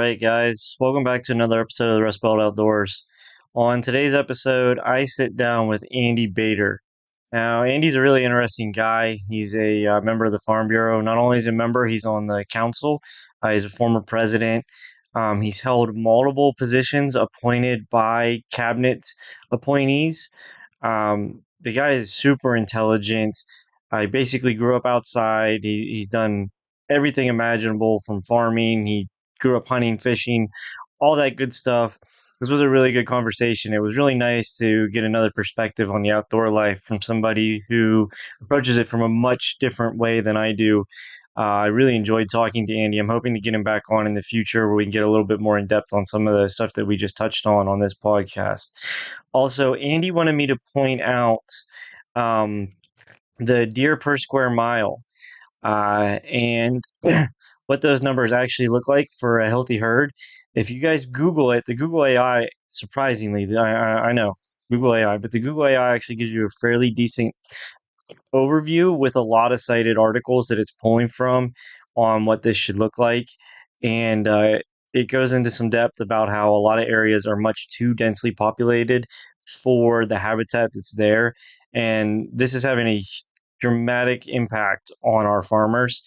right, guys, welcome back to another episode of the Rust Belt Outdoors. On today's episode, I sit down with Andy Bader. Now, Andy's a really interesting guy. He's a member of the Farm Bureau. Not only is he a member, he's on the council. He's a former president. He's held multiple positions appointed by cabinet appointees. The guy is super intelligent. I basically grew up outside. He's done everything imaginable from farming. He grew up hunting, fishing, all that good stuff. This was a really good conversation. It was really nice to get another perspective on the outdoor life from somebody who approaches it from a much different way than I do. I really enjoyed talking to Andy. I'm hoping to get him back on in the future where we can get a little bit more in depth on some of the stuff that we just touched on this podcast. Also, Andy wanted me to point out um, the deer per square mile and what those numbers actually look like for a healthy herd. If you guys Google it, the Google AI, surprisingly, I know Google AI, but the Google AI actually gives you a fairly decent overview with a lot of cited articles that it's pulling from on what this should look like. And it goes into some depth about how a lot of areas are much too densely populated for the habitat that's there. And this is having a dramatic impact on our farmers.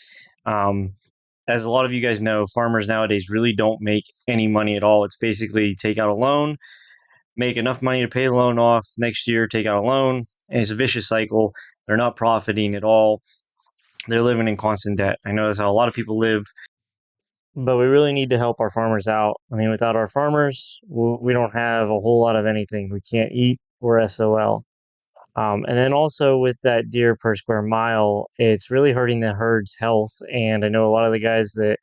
As a lot of you guys know, farmers nowadays really don't make any money at all. It's basically take out a loan, make enough money to pay the loan off next year, take out a loan, and it's a vicious cycle. They're not profiting at all. They're living in constant debt. I know that's how a lot of people live, but we really need to help our farmers out. I mean, without our farmers, we don't have a whole lot of anything. We can't eat. We're SOL. And then also with that deer per square mile, it's really hurting the herd's health. And I know a lot of the guys that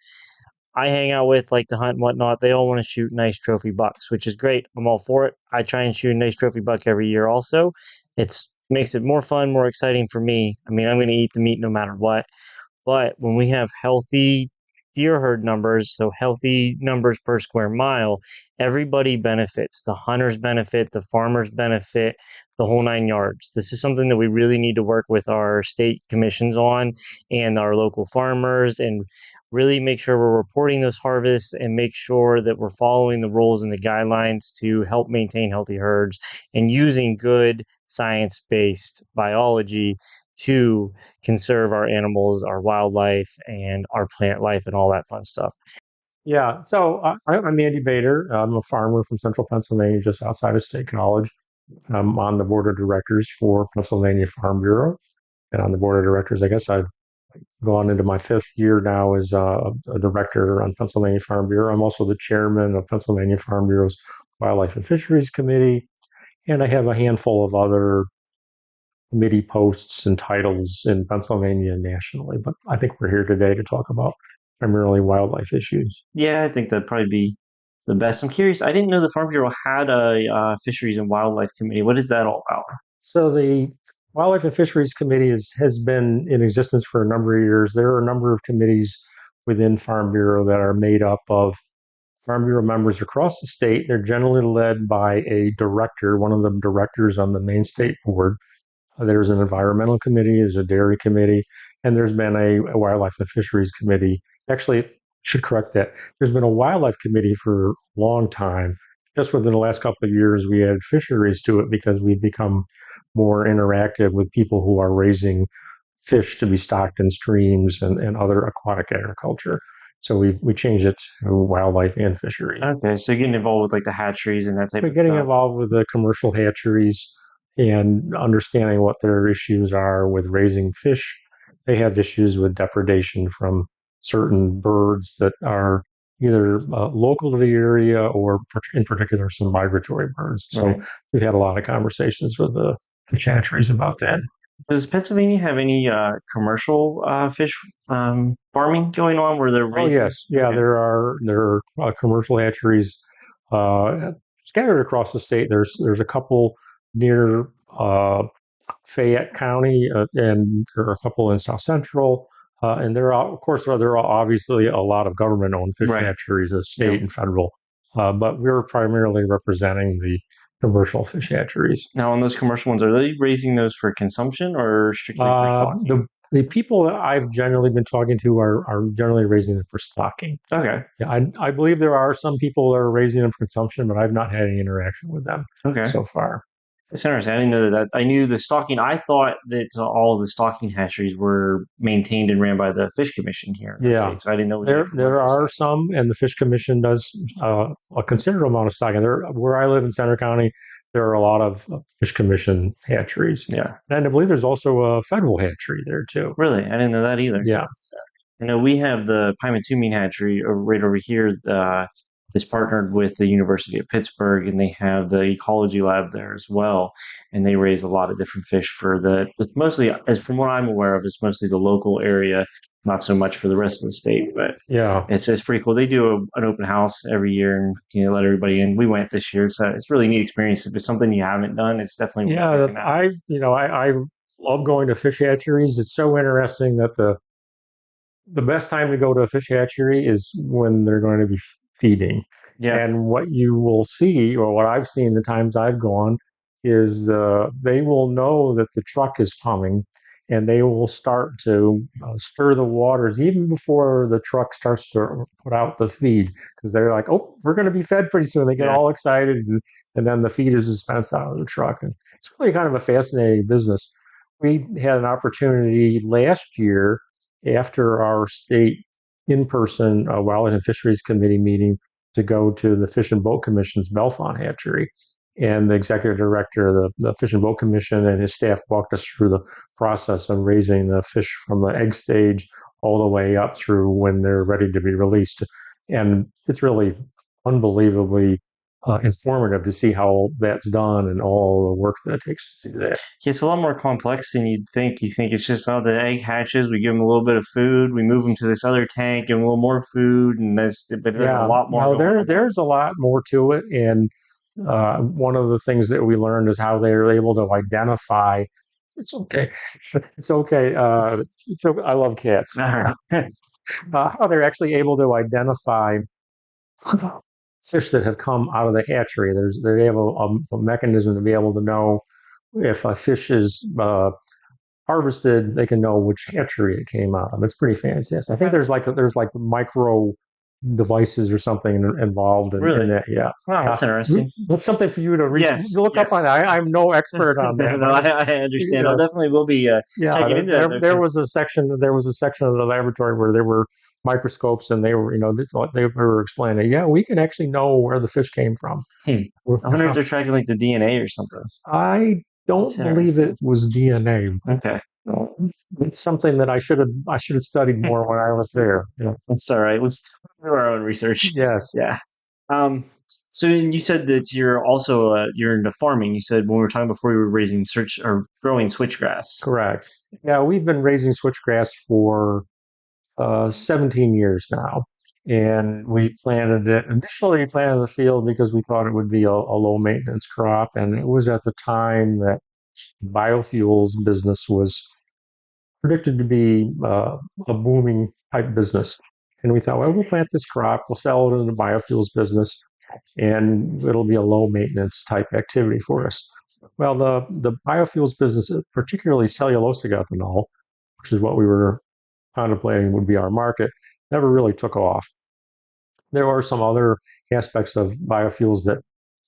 I hang out with, like to hunt and whatnot, they all want to shoot nice trophy bucks, which is great. I'm all for it. I try and shoot a nice trophy buck every year also. It's makes it more fun, more exciting for me. I mean, I'm going to eat the meat no matter what. But when we have healthy deer herd numbers, so healthy numbers per square mile, everybody benefits. The hunters benefit, the farmers benefit, the whole nine yards. This is something that we really need to work with our state commissions on and our local farmers and really make sure we're reporting those harvests and make sure that we're following the rules and the guidelines to help maintain healthy herds and using good science-based biology to conserve our animals, our wildlife, and our plant life and all that fun stuff. Yeah, so I'm Andy Bader. I'm a farmer from central Pennsylvania, just outside of State College. I'm on the board of directors for Pennsylvania Farm Bureau. And on the board of directors, I guess I've gone into my fifth year now as a director on Pennsylvania Farm Bureau. I'm also the chairman of Pennsylvania Farm Bureau's Wildlife and Fisheries Committee. And I have a handful of other committee posts and titles in Pennsylvania and nationally. But I think we're here today to talk about primarily wildlife issues. Yeah, I think that'd probably be the best. I'm curious. I didn't know the Farm Bureau had a fisheries and wildlife committee. What is that all about? So the Wildlife and Fisheries Committee has been in existence for a number of years. There are a number of committees within Farm Bureau that are made up of Farm Bureau members across the state. They're generally led by a director, one of the directors on the main state board. There's an environmental committee, there's a dairy committee, and there's been a wildlife and fisheries committee. Actually, I should correct that. There's been a wildlife committee for a long time. Just within the last couple of years, we added fisheries to it because we've become more interactive with people who are raising fish to be stocked in streams and other aquatic agriculture. So we changed it to wildlife and fisheries. Okay, so getting involved with like the hatcheries and that type We're of getting stuff. involved with the commercial hatcheries and understanding what their issues are with raising fish. They have issues with depredation from certain birds that are either local to the area or in particular some migratory birds. So Right. we've had a lot of conversations with the hatcheries about that. Does Pennsylvania have any commercial fish farming going on where they're Oh raising? yes, yeah, Okay. there are commercial hatcheries scattered across the state. There's a couple near Fayette County, and there are a couple in South Central. And of course, there are obviously a lot of government-owned fish Right. hatcheries, state Yep. and federal. But we're primarily representing the commercial fish hatcheries. Now, on those commercial ones, are they raising those for consumption or strictly for stocking? The people that I've generally been talking to are generally raising them for stocking. Okay. Yeah, I believe there are some people that are raising them for consumption, but I've not had any interaction with them Okay. so far. That's interesting. I didn't know that. I knew the stocking. I thought that all the stocking hatcheries were maintained and ran by the Fish Commission here in the Yeah, state. So I didn't know it was like there commercial are stocking. some, and the Fish Commission does a considerable amount of stocking. There, where I live in Center County, there are a lot of Fish Commission hatcheries, Yeah. and I believe there's also a federal hatchery there too. Really, I didn't know that either. Yeah, I know we have the Pymatumine hatchery right over here. Is partnered with the University of Pittsburgh, and they have the ecology lab there as well. And they raise a lot of different fish for the. It's mostly, as from what I'm aware of, it's mostly the local area, not so much for the rest of the state. But yeah. it's pretty cool. They do an open house every year and let everybody in. We went this year, so it's a really neat experience. If it's something you haven't done, it's definitely worth Yeah, checking out. I love going to fish hatcheries. It's so interesting that the best time to go to a fish hatchery is when they're going to be feeding. Yeah, And what you will see, or what I've seen the times I've gone, is they will know that the truck is coming and they will start to stir the waters even before the truck starts to put out the feed because they're like, oh, we're going to be fed pretty soon. They get yeah. all excited and then the feed is dispensed out of the truck. And it's really kind of a fascinating business. We had an opportunity last year after our state in-person Wildlife and Fisheries Committee meeting to go to the Fish and Boat Commission's Bellefonte hatchery. And the executive director of the Fish and Boat Commission and his staff walked us through the process of raising the fish from the egg stage all the way up through when they're ready to be released. And it's really unbelievably informative to see how that's done and all the work that it takes to do that. It's a lot more complex than you'd think. You think it's just, oh, the egg hatches, we give them a little bit of food, we move them to this other tank, give them a little more food, and but there's a Yeah, lot more no, going on there. there's a lot more to it, and one of the things that we learned is how they're able to identify. It's okay. It's okay. I love cats. All right. How they're actually able to identify fish that have come out of the hatchery. They have a mechanism to be able to know if a fish is harvested, they can know which hatchery it came out of. It's pretty fantastic. I think there's like micro devices or something involved in Really? that. Yeah, Wow, that's interesting. that's something for you to Yes, look up on. yes. I'm no expert on that, No, but I you understand. I know, definitely will be yeah, checking into that though, there because was a section. There was a section of the laboratory where there were microscopes, and they were, they were explaining. Yeah, we can actually know where the fish came from. I wonder if they're tracking like the DNA or something. I That's don't believe interesting. it was DNA. Okay. It's something that I should have studied more when I was there. Yeah. That's all right. We do our own research. Yes, Yeah. Um, so you said that you're also you're into farming. You said when we were talking before you were raising search or growing switchgrass. correct. Yeah, we've been raising switchgrass for 17 years now. And we planted it. Initially, we planted the field because we thought it would be a low maintenance crop. And it was at the time that biofuels business was predicted to be a booming type business. And we thought, well, we'll plant this crop, we'll sell it in the biofuels business, and it'll be a low maintenance type activity for us. Well, the biofuels business, particularly cellulosic ethanol, which is what we were contemplating would be our market, never really took off. There are some other aspects of biofuels that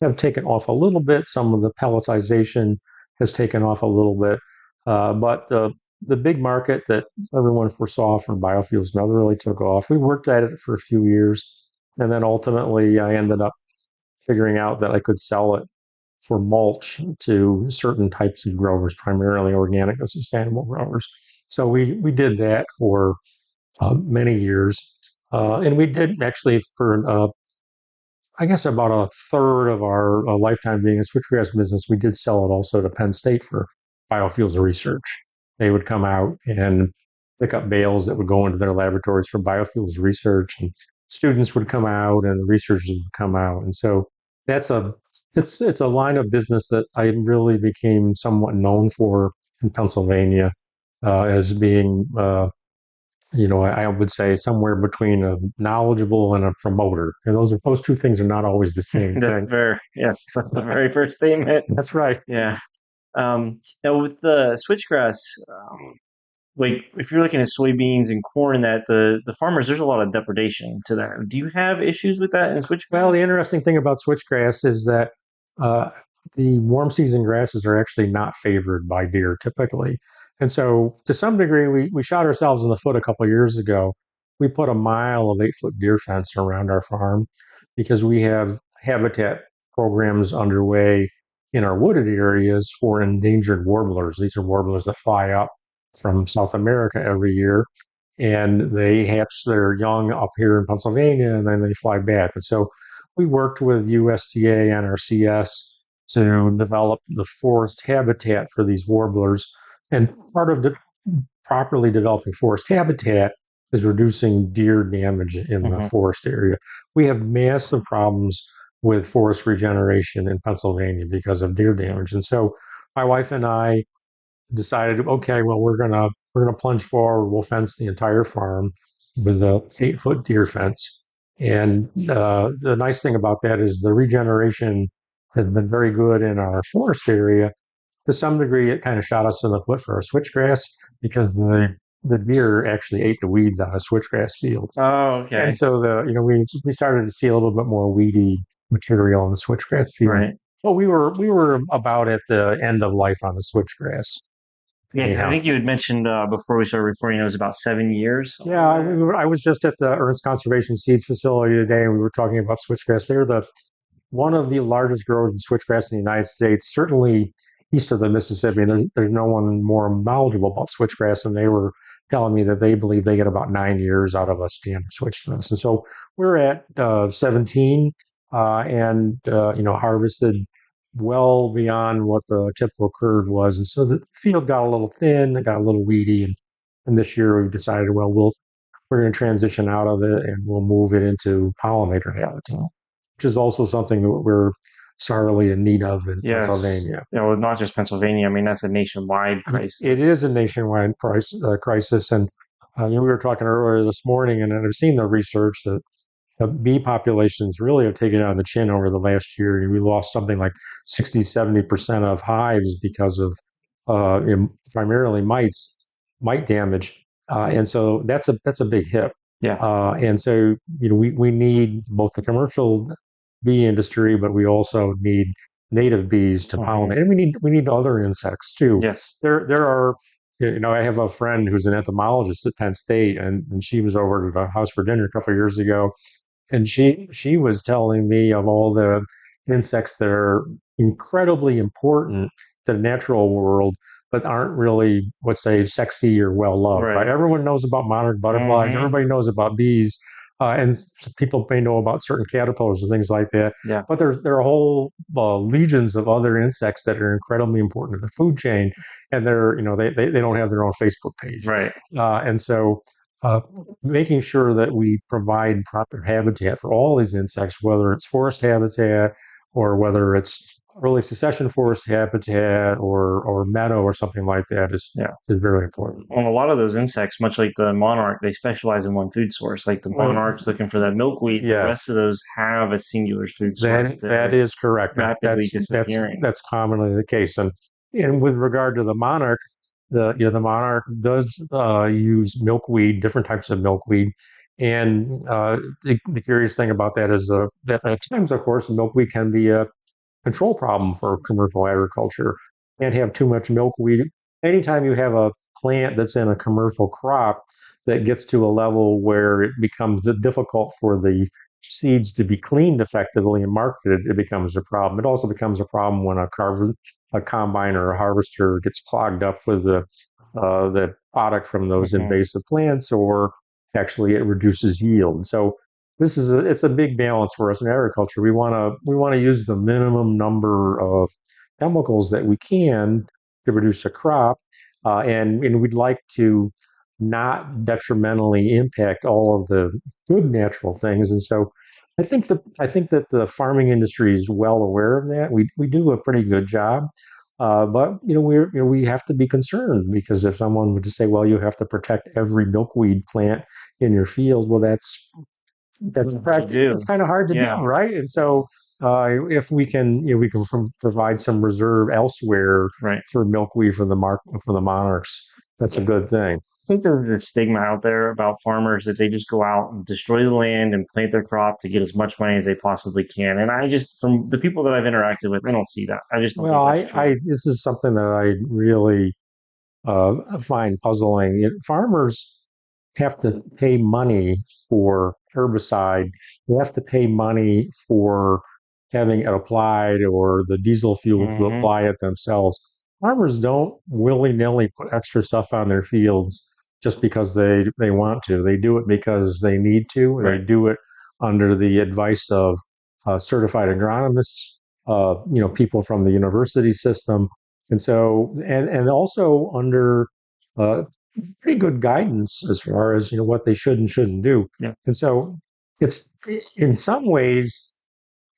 have taken off a little bit. Some of the pelletization has taken off a little bit, but the big market that everyone foresaw for biofuels never really took off. We worked at it for a few years, and then ultimately I ended up figuring out that I could sell it for mulch to certain types of growers, primarily organic and sustainable growers. So we did that for many years. And we did actually for, I guess, about a third of our lifetime being a switchgrass business. We did sell it also to Penn State for biofuels research. They would come out and pick up bales that would go into their laboratories for biofuels research, and students would come out and the researchers would come out. And so that's it's a line of business that I really became somewhat known for in Pennsylvania as being I would say somewhere between a knowledgeable and a promoter. And those two things are not always the same That's thing. very yes, that's the very first statement. That's right. Yeah. Now with the switchgrass, like if you're looking at soybeans and corn, that the farmers, there's a lot of depredation to that. Do you have issues with that in Well, the switchgrass? interesting thing about switchgrass is that uh, the warm season grasses are actually not favored by deer typically. And so, to some degree, we shot ourselves in the foot a couple of years ago. We put a mile of 8 foot deer fence around our farm because we have habitat programs underway in our wooded areas for endangered warblers. These are warblers that fly up from South America every year, and they hatch their young up here in Pennsylvania, and then they fly back. And so we worked with USDA and NRCS to develop the forest habitat for these warblers. And part of the properly developing forest habitat is reducing deer damage in the Hmm. forest area. We have massive problems with forest regeneration in Pennsylvania because of deer damage. And so my wife and I decided, okay, well, we're gonna plunge forward. We'll fence the entire farm with a 8 foot deer fence. And the nice thing about that is the regeneration has been very good in our forest area. To some degree, it kind of shot us in the foot for our switchgrass because the deer actually ate the weeds out of switchgrass field. Oh, And okay. so we started to see a little bit more weedy material in the switchgrass field. Right. But we were about at the end of life on the switchgrass. Yeah, because I Anyhow, think you had mentioned before we started recording, it was about 7 years yeah, on that. I was just at the Ernst Conservation Seeds facility today, and we were talking about switchgrass. They're the one of the largest growers of switchgrass in the United States, certainly east of the Mississippi. And there's no one more knowledgeable about switchgrass, and they were telling me that they believe they get about 9 years out of a standard switchgrass. And so we're at 17, and harvested well beyond what the typical curve was, and so the field got a little thin, it got a little weedy, and this year we decided, well, we're going to transition out of it and we'll move it into pollinator habitat, which is also something that we're sorely in need of in Yes. Pennsylvania. Not just Pennsylvania. I mean, that's a nationwide It crisis. is a nationwide crisis, and we were talking earlier this morning, and I've seen the research that the bee populations really have taken it on the chin over the last year. We lost something like 60, 70% of hives because of primarily mite damage. And so that's a big hit. Yeah. And so, we need both the commercial bee industry, but we also need native bees to Hmm. pollinate. And we need other insects too. Yes. There are, I have a friend who's an entomologist at Penn State, and she was over at a house for dinner a couple of years ago, and she was telling me of all the insects that are incredibly important to the natural world, but aren't really, let's say, sexy or well loved. Right? Right. Everyone knows about monarch butterflies. Hmm. Everybody knows about bees, and people may know about certain caterpillars and things like that. Yeah. But there are whole legions of other insects that are incredibly important to the food chain, and they don't have their own Facebook page, Right. and so uh, making sure that we provide proper habitat for all these insects, whether it's forest habitat or whether it's early succession forest habitat or meadow or something like that Yeah. is very important. On a lot of those insects, much like the monarch, they specialize in one food source. Like the Well, monarch's looking for that milkweed, the rest yes, of those have a singular food source that that is correct. rapidly disappearing. That's commonly the case, and with regard to the monarch, the monarch does use milkweed, different types of milkweed, and the curious thing about that is that at times, of course, milkweed can be a control problem for commercial agriculture. Can't have too much milkweed. Anytime you have a plant that's in a commercial crop that gets to a level where it becomes difficult for the seeds to be cleaned effectively and marketed, it becomes a problem. It also becomes a problem when a combine or a harvester gets clogged up with the product from those Hmm. invasive plants, or actually it reduces yield. So it's a big balance for us in agriculture. We want to use the minimum number of chemicals that we can to produce a crop, and we'd like to not detrimentally impact all of the good natural things. And so I think that the farming industry is well aware of that. We do a pretty good job. But we have to be concerned, because if someone would just say, well, you have to protect every milkweed plant in your field, well, You that's do. kind of hard to do, Yeah. right? And so if we can provide some reserve elsewhere Right. for milkweed for the monarchs, that's a good thing. Think there's a stigma out there about farmers that they just go out and destroy the land and plant their crop to get as much money as they possibly can. And I just, from the people that I've interacted with, I don't see that. I just don't Well, think that's true. this is something that I really find puzzling. Farmers have to pay money for herbicide. They have to pay money for having it applied or the diesel fuel to Hmm. apply it themselves. Farmers don't willy nilly put extra stuff on their fields just because they want to. They do it because they need to. They Right. do it under the advice of certified agronomists, people from the university system, and so and also under uh, pretty good guidance as far as what they should and shouldn't do. Yeah. And so it's in some ways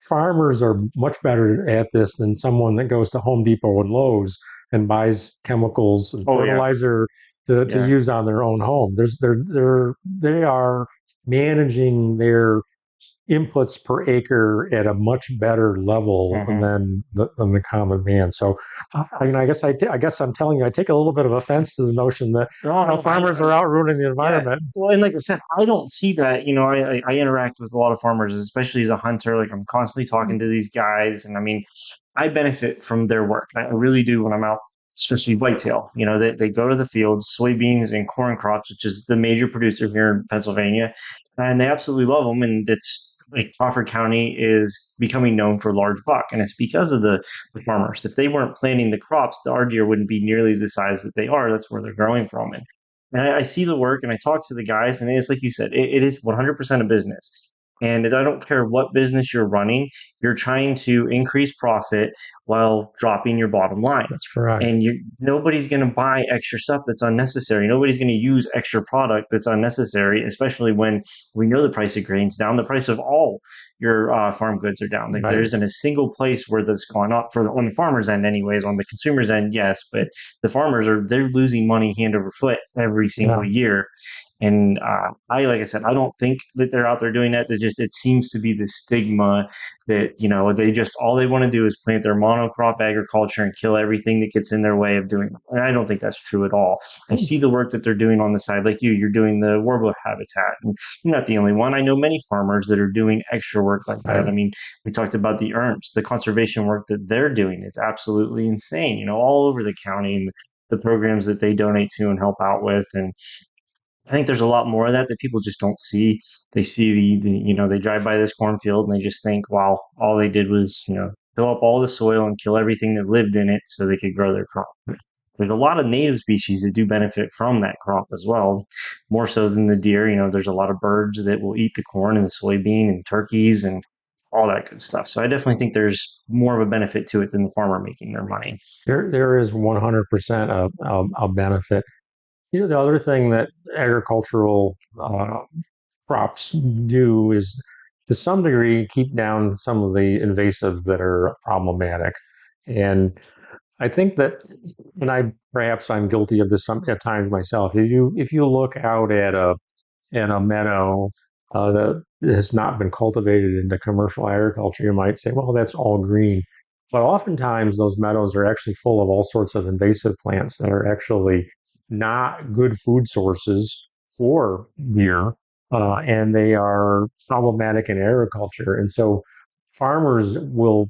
farmers are much better at this than someone that goes to Home Depot and Lowe's and buys chemicals and Oh, yeah. fertilizer to Yeah. use on their own home. They are managing their inputs per acre at a much better level Hmm. than the common man. So, I guess I'm telling you, I take a little bit of offense to the notion that No, no, farmers are out ruining the yeah. environment. Well, and like I said, I don't see that. I interact with a lot of farmers, especially as a hunter. Like I'm constantly talking to these guys, and I mean, I benefit from their work. I really do when I'm out, especially whitetail. They go to the fields, soybeans and corn crops, which is the major producer here in Pennsylvania, and they absolutely love them. And it's like Crawford County is becoming known for large buck, and it's because of the farmers. If they weren't planting the crops, the our deer wouldn't be nearly the size that they are. That's where they're growing from, and I see the work and I talk to the guys, and it's like you said, it is 100% a business. And I don't care what business you're running, you're trying to increase profit while dropping your bottom line. That's correct. And nobody's going to buy extra stuff that's unnecessary. Nobody's going to use extra product that's unnecessary, especially when we know the price of grains down, the price of all your farm goods are down. Like there Right. isn't a single place where that's gone up on the farmer's end, anyways. On the consumer's end, yes, but the farmers they're losing money hand over foot every Yeah. single year. And like I said, I don't think that they're out there doing that. It seems to be the stigma that they just all they want to do is plant their monocrop agriculture and kill everything that gets in their way of doing it. And I don't think that's true at all. I see the work that they're doing on the side, like you're doing the warbler habitat. And you're not the only one. I know many farmers that are doing extra work like that. Right. I mean, we talked about the ERMs, the conservation work that they're doing is absolutely insane. All over the county and the programs that they donate to and help out with. And I think there's a lot more of that people just don't see. They see they drive by this cornfield and they just think, wow, all they did was, fill up all the soil and kill everything that lived in it so they could grow their crop. There's a lot of native species that do benefit from that crop as well, more so than the deer. There's a lot of birds that will eat the corn and the soybean and turkeys and all that good stuff. So I definitely think there's more of a benefit to it than the farmer making their money. There is 100% a benefit. The other thing that agricultural crops do is, to some degree, keep down some of the invasive that are problematic. And I think that, and I'm guilty of this at times myself. If you look out at a meadow that has not been cultivated into commercial agriculture, you might say, well, that's all green. But oftentimes, those meadows are actually full of all sorts of invasive plants that are actually not good food sources for deer, and they are problematic in agriculture. And so, farmers will,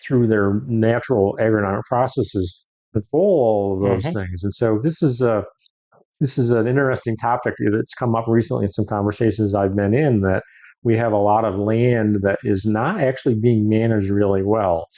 through their natural agronomic processes, control all of those Mm-hmm. things. And so, this is an interesting topic that's come up recently in some conversations I've been in, that we have a lot of land that is not actually being managed really well.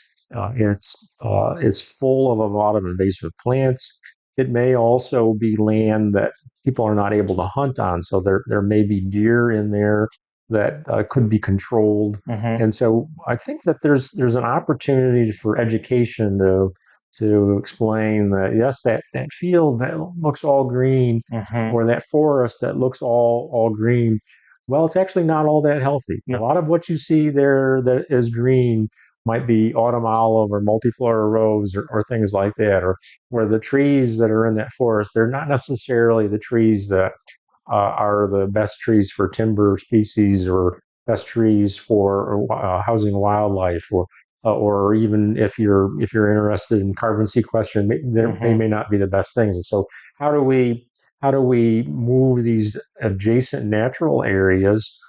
It's full of a lot of invasive plants. It may also be land that people are not able to hunt on, so there may be deer in there that could be controlled. Mm-hmm. And so I think that there's an opportunity for education to explain that, yes, that field that looks all green, Mm-hmm. or that forest that looks all green, well, it's actually not all that healthy. A No. lot of what you see there that is green might be autumn olive or multiflora rose, or things like that, or where the trees that are in that forest, they're not necessarily the trees that are the best trees for timber species, or best trees for housing wildlife, or or even if you're interested in carbon sequestration, they Hmm. may not be the best things. And so, how do we how do we move these adjacent natural areas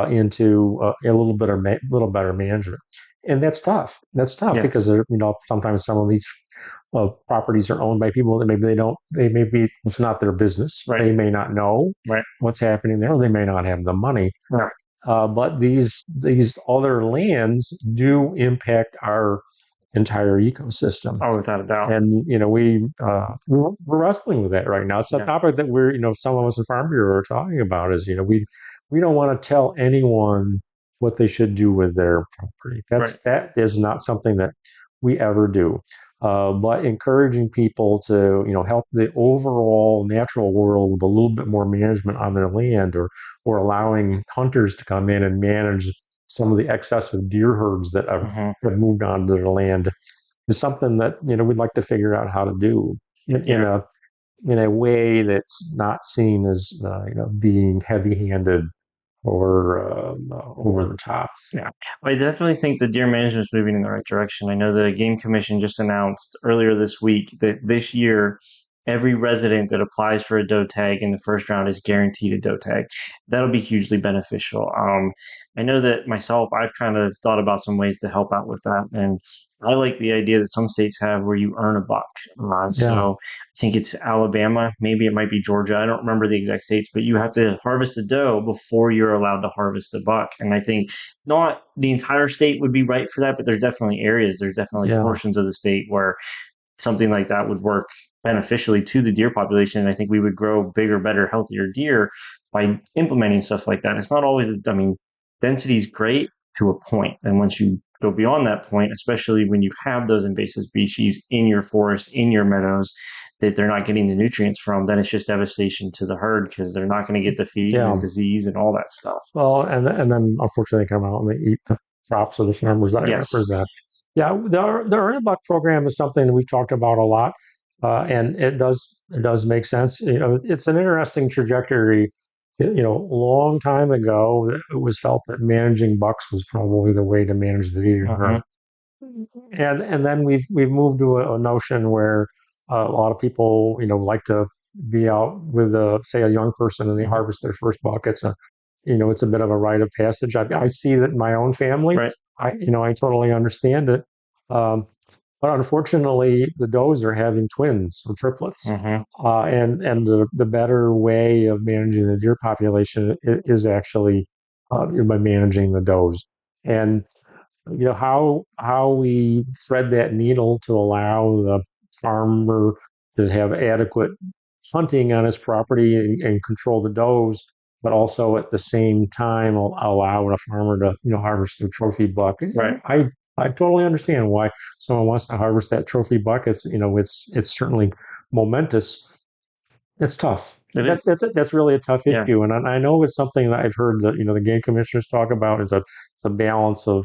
into a little better management? And that's tough. That's tough Yes. because sometimes some of these properties are owned by people that maybe it's not their business. Right. They may not know Right. what's happening there. Or they may not have the money. Yeah. But these other lands do impact our entire ecosystem. Oh, without a doubt. And we're wrestling with that right now. It's a Yeah. topic that some of us in Farm Bureau are talking about. Is we don't want to tell anyone what they should do with their property. Right. That is not something that we ever do. But encouraging people to help the overall natural world with a little bit more management on their land, or allowing hunters to come in and manage some of the excessive deer herds that Hmm. have moved onto their land is something that we'd like to figure out how to do in Yeah. a way that's not seen as being heavy-handed or over the top. Yeah, I definitely think the deer management is moving in the right direction. I know the Game Commission just announced earlier this week that this year, every resident that applies for a doe tag in the first round is guaranteed a doe tag. That'll be hugely beneficial. I know that myself, I've kind of thought about some ways to help out with that. And I like the idea that some states have where you earn a buck. Yeah, So I think it's Alabama, maybe it might be Georgia. I don't remember the exact states, but you have to harvest a doe before you're allowed to harvest a buck. And I think not the entire state would be right for that, but there's definitely yeah, portions of the state where something like that would work beneficially to the deer population. And I think we would grow bigger, better, healthier deer by implementing stuff like that. It's not always, I mean, density is great to a point. And once you go beyond that point, especially when you have those invasive species in your forest, in your meadows, that they're not getting the nutrients from, then it's just devastation to the herd because they're not going to get the feed yeah. and disease and all that stuff. Well, and then unfortunately they come out and they eat the crops of the farmers that I Yes. represent. Yeah, the earn buck program is something that we've talked about a lot, and it does make sense. It's an interesting trajectory. A long time ago, it was felt that managing bucks was probably the way to manage the deer. Uh-huh. And then we've moved to a notion where a lot of people like to be out with say a young person and they Mhm. harvest their first buck. It's a bit of a rite of passage. I see that in my own family. Right. I totally understand it. Um, but unfortunately, the does are having twins or triplets. Uh-huh. And the better way of managing the deer population is actually by managing the does. And how we thread that needle to allow the farmer to have adequate hunting on his property and control the does, but also at the same time allow a farmer to harvest the trophy buck. Right. I totally understand why someone wants to harvest that trophy buck. It's certainly momentous. It's tough. It is. That's really a tough Yeah. issue, and I know it's something that I've heard that the game commissioners talk about is the balance of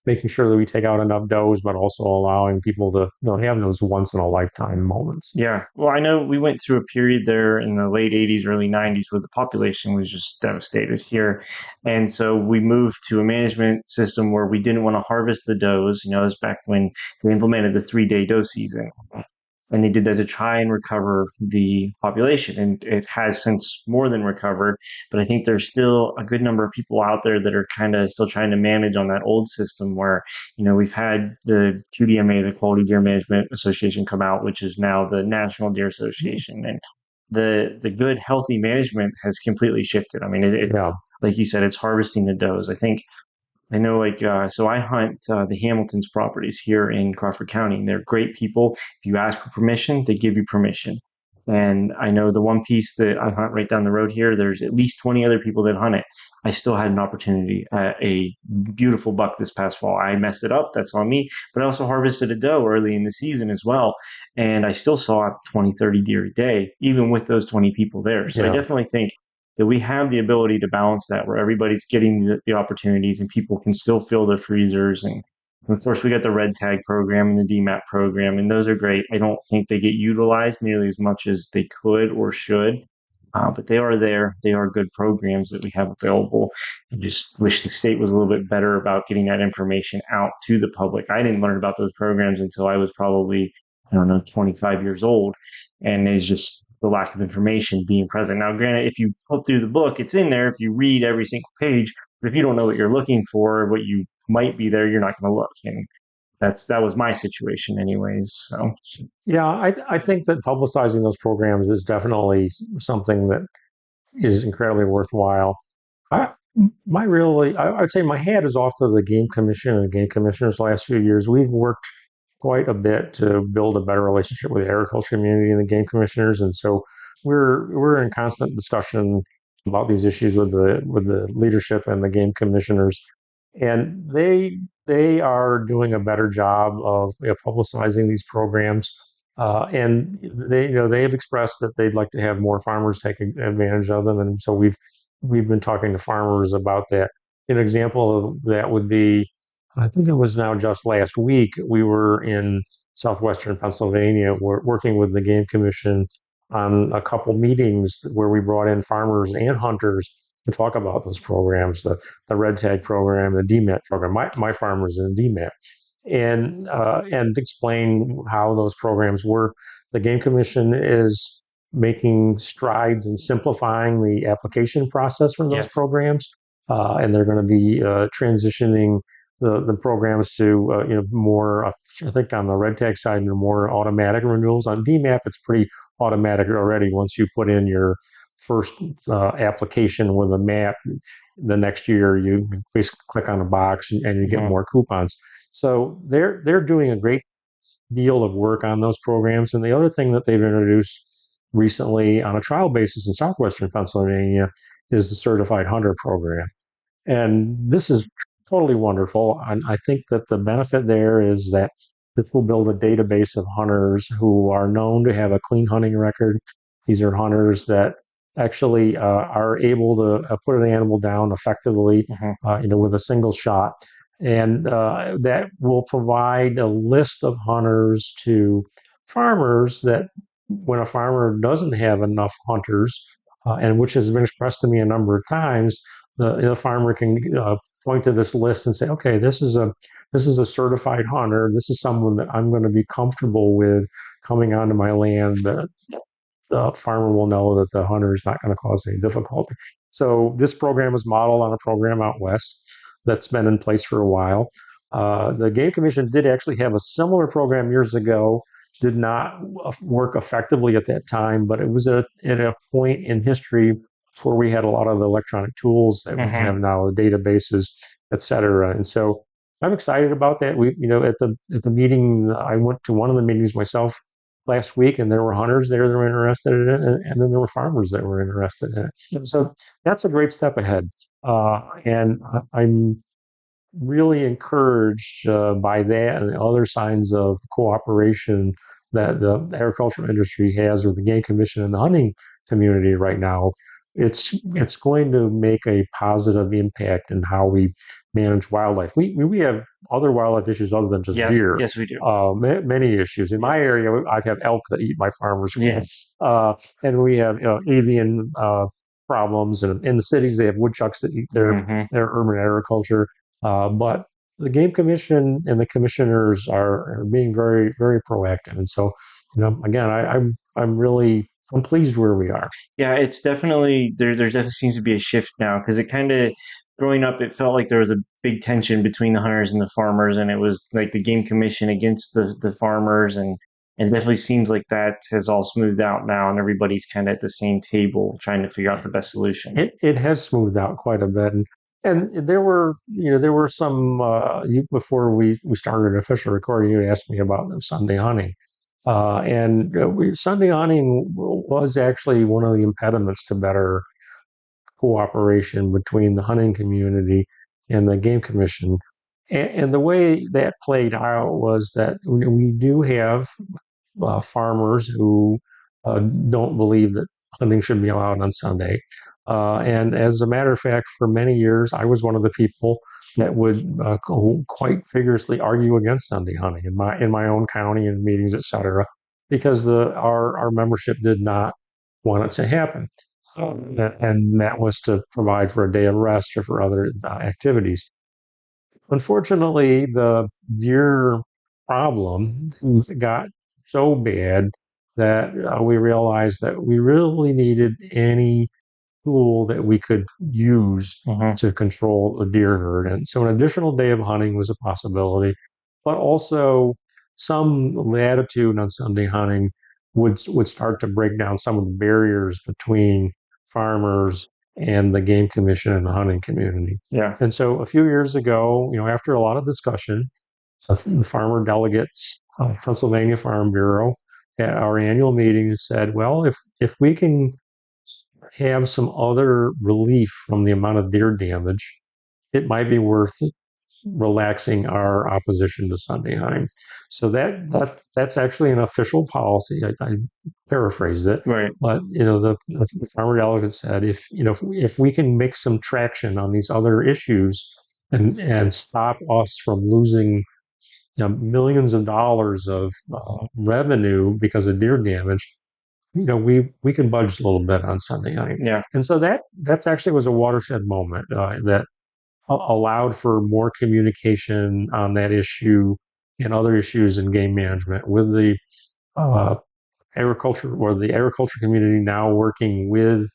making sure that we take out enough does, but also allowing people to have those once in a lifetime moments. Yeah. Well, I know we went through a period there in the late 80s, early 90s where the population was just devastated here. And so we moved to a management system where we didn't want to harvest the does. It was back when they implemented the 3-day doe season. And they did that to try and recover the population. And it has since more than recovered. But I think there's still a good number of people out there that are kind of still trying to manage on that old system where, we've had the QDMA, the Quality Deer Management Association, come out, which is now the National Deer Association. And the good, healthy management has completely shifted. I mean, Yeah, like you said, it's harvesting the does. I know, so I hunt the Hamilton's properties here in Crawford County, and they're great people. If you ask for permission, they give you permission. And I know the one piece that I hunt right down the road here, there's at least 20 other people that hunt it. I still had an opportunity at a beautiful buck this past fall. I messed it up. That's on me. But I also harvested a doe early in the season as well. And I still saw 20, 30 deer a day, even with those 20 people there. So I yeah, definitely think that we have the ability to balance that where everybody's getting the opportunities and people can still fill their freezers. And of course, we got the red tag program and the DMAP program, and those are great. I don't think they get utilized nearly as much as they could or should. But they are there. They are good programs that we have available. I just wish the state was a little bit better about getting that information out to the public. I didn't learn about those programs until I was probably, I don't know, 25 years old. And it's just the lack of information being present. Now, granted, if you flip through the book, it's in there if you read every single page. But if you don't know what you're looking for, what you might be there, you're not going to look. And that was my situation, anyways. So, Yeah, I think that publicizing those programs is definitely something that is incredibly worthwhile. I, I'd say my hat is off to the Game Commission and the Game Commissioners the last few years. We've worked quite a bit to build a better relationship with the agriculture community and the game commissioners, and so we're in constant discussion about these issues with the leadership and the game commissioners, and they are doing a better job of publicizing these programs. And they've expressed that they'd like to have more farmers take advantage of them, and so we've been talking to farmers about that. An example of that would be, I think it was now just last week, we were in southwestern Pennsylvania, working with the Game Commission on a couple meetings where we brought in farmers and hunters to talk about those programs, the red tag program, the DMAT program. My farmers in DMAT, and explain how those programs work. The Game Commission is making strides in simplifying the application process for those yes. programs, and they're going to be transitioning the programs to more. I think on the red tag side, more automatic renewals. On DMAP, it's pretty automatic already. Once you put in your first application with a map, the next year you basically click on a box and you get more coupons. So they're doing a great deal of work on those programs. And the other thing that they've introduced recently on a trial basis in southwestern Pennsylvania is the Certified Hunter program. And this is totally wonderful. And I think that the benefit there is that this will build a database of hunters who are known to have a clean hunting record. These are hunters that actually are able to put an animal down effectively, with a single shot. And that will provide a list of hunters to farmers that when a farmer doesn't have enough hunters, and which has been expressed to me a number of times, the farmer can point to this list and say, okay, this is a certified hunter. This is someone that I'm going to be comfortable with coming onto my land. The farmer will know that the hunter is not going to cause any difficulty. So this program is modeled on a program out west that's been in place for a while. The Game Commission did actually have a similar program years ago, did not work effectively at that time, but it was at a point in history before we had a lot of the electronic tools that we have now, the databases, et cetera. And so I'm excited about that. We, at the meeting, I went to one of the meetings myself last week, and there were hunters there that were interested in it, and then there were farmers that were interested in it. So that's a great step ahead. And I'm really encouraged by that and other signs of cooperation that the agricultural industry has with the Game Commission and the hunting community right now. It's going to make a positive impact in how we manage wildlife. We have other wildlife issues other than just deer. Yes, we do. Many issues in my area. I have elk that eat my farmers' crops. Yes. And we have avian problems, and in the cities they have woodchucks that eat their urban agriculture. But the Game Commission and the commissioners are being very, very proactive. And so, again, I'm pleased where we are. Yeah, it's definitely there. There definitely seems to be a shift now because it kind of growing up, it felt like there was a big tension between the hunters and the farmers, and it was like the game commission against the farmers, and it definitely seems like that has all smoothed out now, and everybody's kind of at the same table trying to figure out the best solution. It has smoothed out quite a bit, and there were some before we started official recording. You asked me about Sunday hunting. Sunday hunting was actually one of the impediments to better cooperation between the hunting community and the Game Commission. And the way that played out was that we do have farmers who don't believe that hunting should be allowed on Sunday. And as a matter of fact, for many years, I was one of the people that would quite vigorously argue against Sunday hunting in my own county and meetings, et cetera, because our membership did not want it to happen. and that was to provide for a day of rest or for other activities. Unfortunately, the deer problem got so bad that we realized that we really needed any tool that we could use to control a deer herd. And so an additional day of hunting was a possibility, but also some latitude on Sunday hunting would start to break down some of the barriers between farmers and the game commission and the hunting community. Yeah. And so a few years ago, after a lot of discussion, the farmer delegates of Pennsylvania Farm Bureau at our annual meeting said, well, if we can have some other relief from the amount of deer damage, it might be worth relaxing our opposition to Sunday hunting. So that's actually an official policy. I paraphrased it, Right. but the farmer delegate said if we can make some traction on these other issues and stop us from losing millions of dollars of revenue because of deer damage, we can budge a little bit on Sunday hunting. Yeah. And so that's actually was a watershed moment that allowed for more communication on that issue and other issues in game management with the uh, agriculture community now working with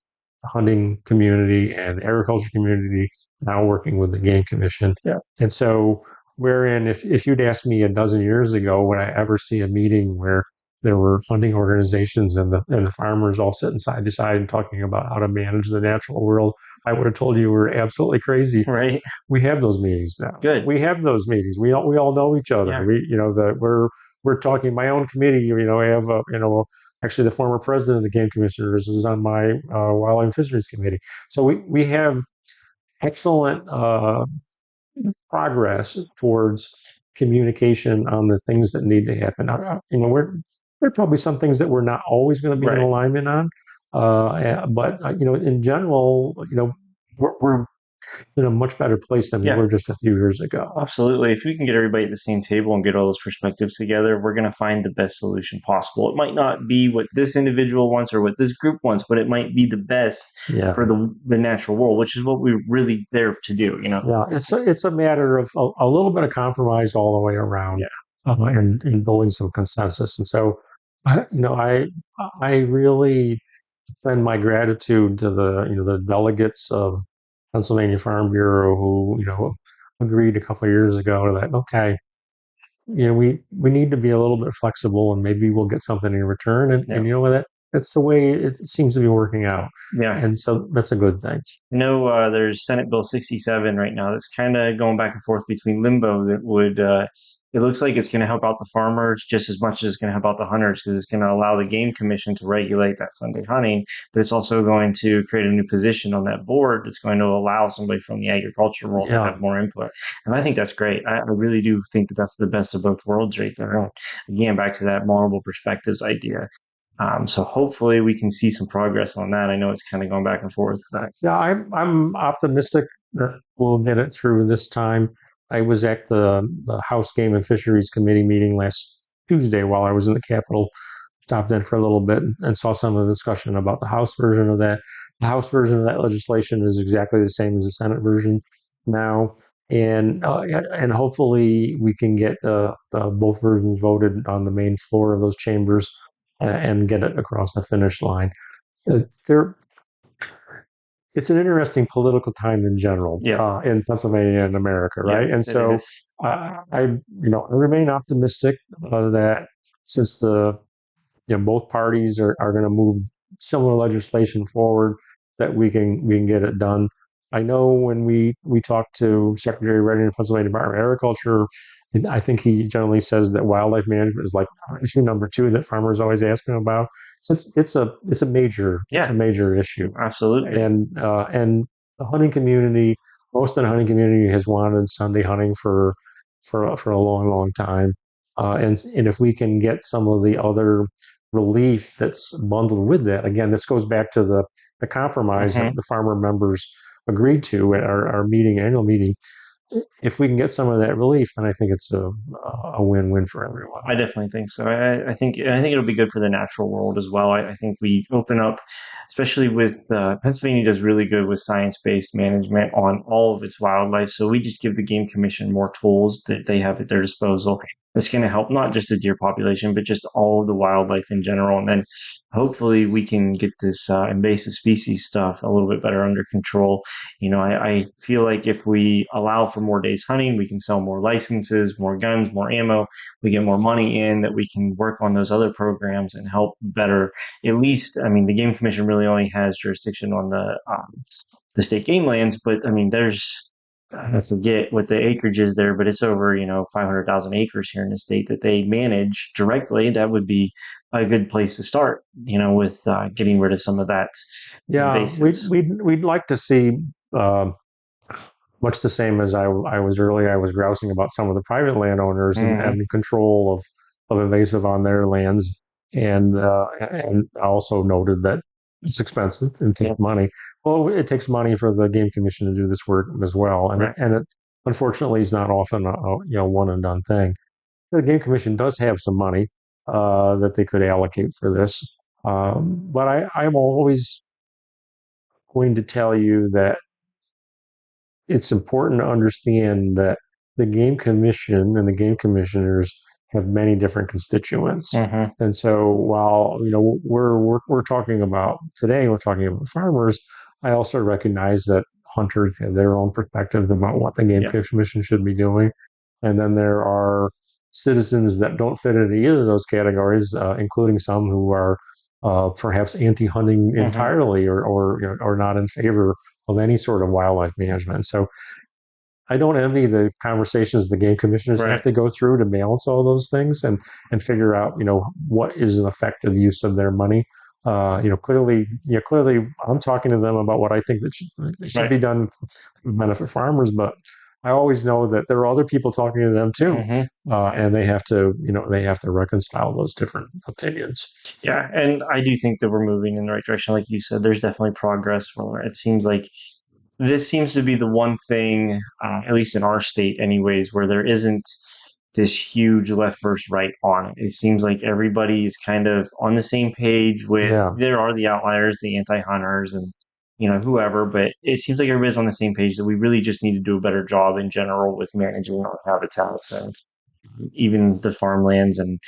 the hunting community and the agriculture community now working with the game commission. Yeah. And so wherein if you'd asked me a dozen years ago, would I ever see a meeting where there were hunting organizations and the farmers all sitting side to side and talking about how to manage the natural world, I would have told you we're absolutely crazy. Right. We have those meetings now. Good. We have those meetings. We all know each other. Yeah. We're talking. My own committee. I have actually the former president of the game commissioners is on my wildlife and fisheries committee. So we have excellent progress towards communication on the things that need to happen. There are probably some things that we're not always going to be in alignment on, but in general, we're in a much better place than we were just a few years ago. Absolutely. If we can get everybody at the same table and get all those perspectives together, we're going to find the best solution possible. It might not be what this individual wants or what this group wants, but it might be the best for the natural world, which is what we're really there to do. Yeah, it's a matter of a little bit of compromise all the way around, and building some consensus. And so, I really extend my gratitude to the delegates of Pennsylvania Farm Bureau who agreed a couple of years ago that okay, we need to be a little bit flexible and maybe we'll get something in return. And you know what, that's the way it seems to be working out. Yeah. And so that's a good thing. There's Senate Bill 67 right now that's kind of going back and forth between limbo that would, it looks like it's going to help out the farmers just as much as it's going to help out the hunters because it's going to allow the game commission to regulate that Sunday hunting, but it's also going to create a new position on that board that's going to allow somebody from the agriculture world to have more input. And I think that's great. I really do think that that's the best of both worlds right there. Again, back to that multiple perspectives idea. So hopefully we can see some progress on that. I know it's kind of going back and forth. Yeah, I'm optimistic that we'll get it through this time. I was at the House Game and Fisheries Committee meeting last Tuesday while I was in the Capitol. Stopped in for a little bit and saw some of the discussion about the House version of that. The House version of that legislation is exactly the same as the Senate version now, and hopefully we can get both versions voted on the main floor of those chambers and get it across the finish line. It's an interesting political time in general in Pennsylvania and America, right? And so I remain optimistic that since both parties are going to move similar legislation forward, that we can get it done. I know when we talked to Secretary Redding of Pennsylvania Department of Agriculture, I think he generally says that wildlife management is like issue number 2 that farmers always ask him about. So it's a major issue. Absolutely. And the hunting community, most of the hunting community has wanted Sunday hunting for a long time. And if we can get some of the other relief that's bundled with that, again, this goes back to the compromise that the farmer members agreed to at our annual meeting. if we can get some of that relief, then I think it's a win-win for everyone. I definitely think so. I think it'll be good for the natural world as well. I think we open up, especially with Pennsylvania does really good with science-based management on all of its wildlife. So we just give the Game Commission more tools that they have at their disposal. That's going to help not just the deer population, but just all of the wildlife in general. And then hopefully we can get this invasive species stuff a little bit better under control. I feel like if we allow for more days hunting, we can sell more licenses, more guns, more ammo, we get more money in, that we can work on those other programs and help better. At least, I mean, the Game Commission really only has jurisdiction on the state game lands, but I mean, there's I forget what the acreage is there, but it's over 500,000 acres here in the state that they manage directly. That would be a good place to start, with getting rid of some of that Yeah, invasives. we'd like to see uh, much the same as I was earlier. I was grousing about some of the private landowners and Mm-hmm. having control of invasive on their lands, and I also noted that it's expensive and Yeah. takes money. Well, it takes money for the game commission to do this work as well, and Right. it unfortunately is not often a one and done thing. The game commission does have some money that they could allocate for this, but I'm always going to tell you that it's important to understand that the game commission and the game commissioners have many different constituents. Mm-hmm. And so while we're talking about today, we're talking about farmers, I also recognize that hunters have their own perspectives about what the game Yeah. commission should be doing. And then there are citizens that don't fit into either of those categories, including some who are perhaps anti-hunting Mm-hmm. entirely, or not in favor of any sort of wildlife management. So I don't envy the conversations the game commissioners have Right. to go through to balance all those things and figure out, what is an effective use of their money. Clearly, I'm talking to them about what I think that should Right. be done to benefit farmers, but I always know that there are other people talking to them too, Mm-hmm. and they have to reconcile those different opinions. Yeah, and I do think that we're moving in the right direction. Like you said, there's definitely progress. Where it seems like this seems to be the one thing, at least in our state, anyways, where there isn't this huge left versus right on it. It seems like everybody is kind of on the same page with. Yeah. There are the outliers, the anti-hunters, and whoever, but it seems like everybody's on the same page that we really just need to do a better job in general with managing our habitats and even the farmlands. And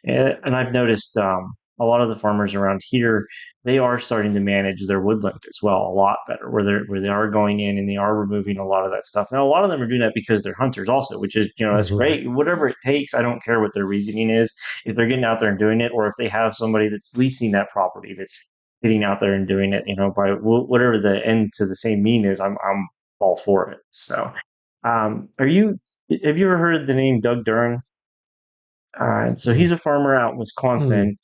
I've noticed a lot of the farmers around here, they are starting to manage their woodland as well a lot better, where they are going in and they are removing a lot of that stuff. Now a lot of them are doing that because they're hunters also, which is that's Mm-hmm. great. Whatever it takes, I don't care what their reasoning is. If they're getting out there and doing it, or if they have somebody that's leasing that property that's getting out there and doing it, by whatever the end to the same mean is, I'm all for it. So are you have you ever heard the name Doug Duran? So he's a farmer out in Mm-hmm. Wisconsin.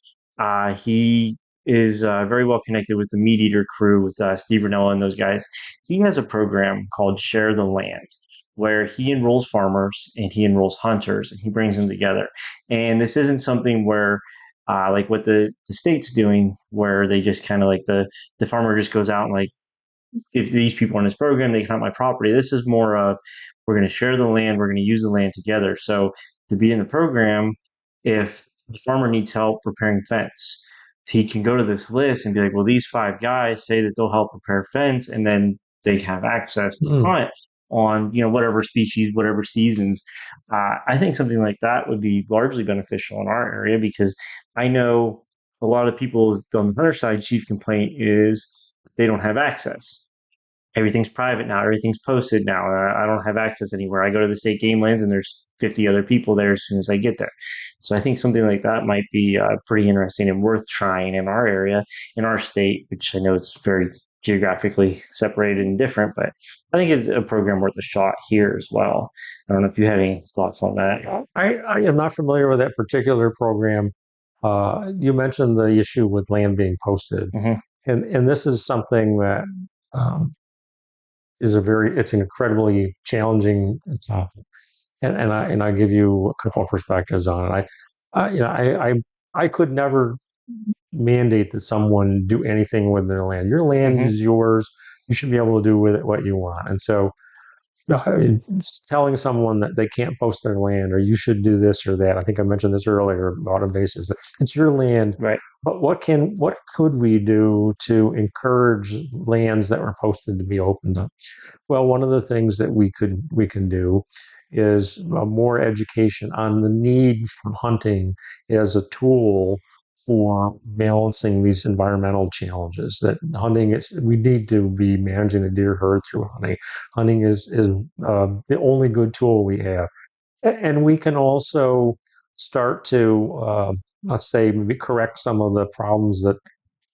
He is very well connected with the Meat Eater crew, with Steve Rinella and those guys. He has a program called Share the Land, where he enrolls farmers and he enrolls hunters and he brings them together. And this isn't something where, like what the state's doing, where they just kind of like the farmer just goes out and like, if these people are in this program, they can hunt my property. This is more of, we're going to share the land, we're going to use the land together. So to be in the program, if the farmer needs help repairing fence, he can go to this list and be like, well, these five guys say that they'll help repair fence, and then they have access to Mm-hmm. hunt on whatever species, whatever seasons. I think something like that would be largely beneficial in our area, because I know a lot of people on the hunter side chief complaint is they don't have access. Everything's private now. Everything's posted now. I don't have access anywhere. I go to the state game lands and there's 50 other people there as soon as I get there. So I think something like that might be pretty interesting and worth trying in our area, in our state, which I know it's very geographically separated and different, but I think it's a program worth a shot here as well. I don't know if you have any thoughts on that. I am not familiar with that particular program. You mentioned the issue with land being posted, Mm-hmm. and this is something that um, it's an incredibly challenging topic, and I give you a couple of perspectives on it. I you know I could never mandate that someone do anything with their land. Your land Mm-hmm. is yours. You should be able to do with it what you want. And so telling someone that they can't post their land or you should do this or that. I think I mentioned this earlier about invasives. It's your land, Right. but what could we do to encourage lands that were posted to be opened up? Well, one of the things that we can do is more education on the need for hunting as a tool for balancing these environmental challenges. That hunting is, we need to be managing the deer herd through hunting. Hunting is the only good tool we have, and we can also start to let's say maybe correct some of the problems that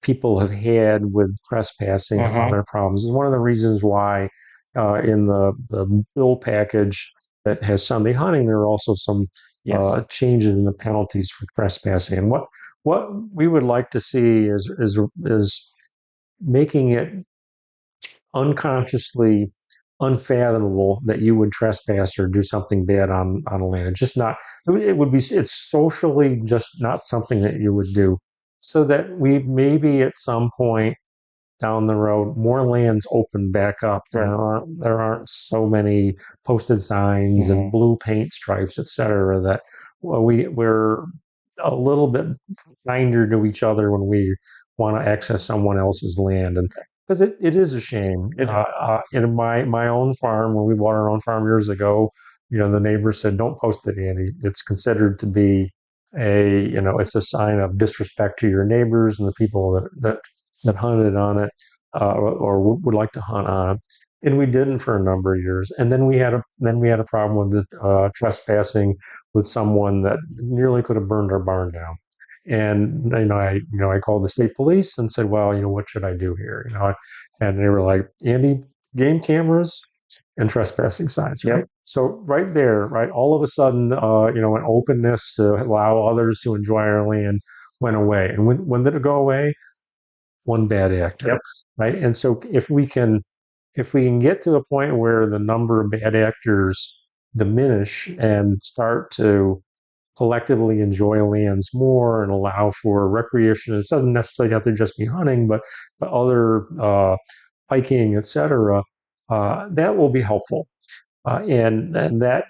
people have had with trespassing and Mm-hmm. other problems. Is one of the reasons why in the bill package that has Sunday hunting, there are also some Yes. changes in the penalties for trespassing. And what we would like to see is making it unconsciously unfathomable that you would trespass or do something bad on a land. It's just not. It would be. It's socially just not something that you would do. So that we maybe at some point down the road, more lands open back up, and Right. there aren't so many posted signs and Mm-hmm. blue paint stripes, et cetera, that well, we're a little bit kinder to each other when we want to access someone else's land, and because it is a shame. It, In my own farm, when we bought our own farm years ago, the neighbor said, "Don't post it, Andy. It's considered to be it's a sign of disrespect to your neighbors and the people that hunted on it or would like to hunt on it." And we didn't for a number of years. And then we had a problem with trespassing with someone that nearly could have burned our barn down. And I called the state police and said, "Well, what should I do here?" And they were like, "Andy, game cameras and trespassing signs, yep. right?" So right there, right, all of a sudden, an openness to allow others to enjoy our land went away. And when did it go away? One bad actor, Yep. right? And so if we can get to the point where the number of bad actors diminish and start to collectively enjoy lands more and allow for recreation, it doesn't necessarily have to just be hunting, but other hiking, etc. That will be helpful, and that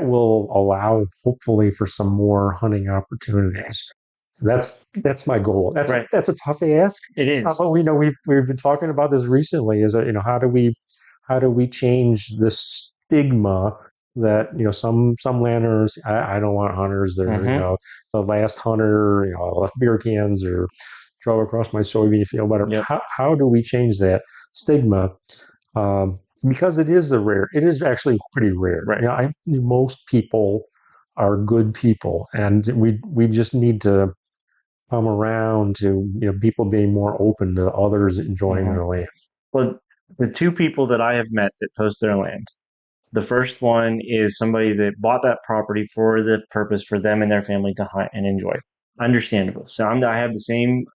will allow hopefully for some more hunting opportunities. That's my goal. That's Right. that's a tough ask, It is. but we know we've been talking about this recently. Is that how do we change this stigma that some landowners, I don't want hunters. They're Mm-hmm. the last hunter. I left beer cans or drove across my soybean field. Whatever. Yep. How do we change that stigma? Because it is actually pretty rare. Right. Most people are good people, and we just need to come around to people being more open to others enjoying Mm-hmm. their land. Well, the two people that I have met that post their land, the first one is somebody that bought that property for the purpose for them and their family to hunt and enjoy. Understandable. So I have the same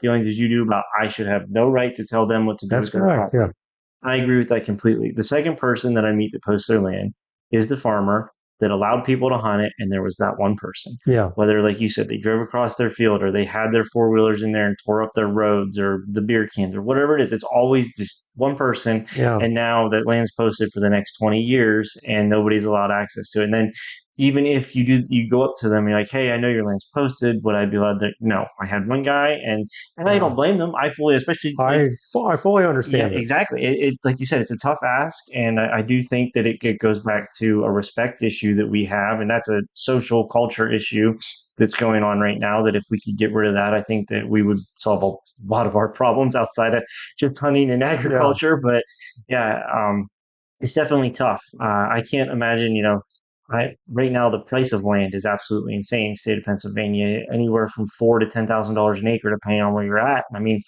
feelings as you do about I should have no right to tell them what to do That's with their correct. Yeah, property. I agree with that completely. The second person that I meet that posts their land is the farmer that allowed people to hunt it, and there was that one person. yeah, Whether, like you said, they drove across their field or they had their four wheelers in there and tore up their roads or the beer cans or whatever it is, it's always just one person. yeah, And now that land's posted for the next 20 years and nobody's allowed access to it. And then even if you go up to them, you're like, "Hey, I know your land's posted. Would I be allowed to?" No, I had one guy, and I yeah. don't blame them. I fully, especially like I fully yeah, understand it. exactly. Like you said, it's a tough ask, and I do think that it goes back to a respect issue that we have, and that's a social culture issue that's going on right now. That if we could get rid of that, I think that we would solve a lot of our problems outside of just hunting and Yeah, agriculture. But yeah, it's definitely tough. I can't imagine, right now the price of land is absolutely insane. State of Pennsylvania, anywhere from $4,000 to $10,000 an acre, depending on where you're at. I mean,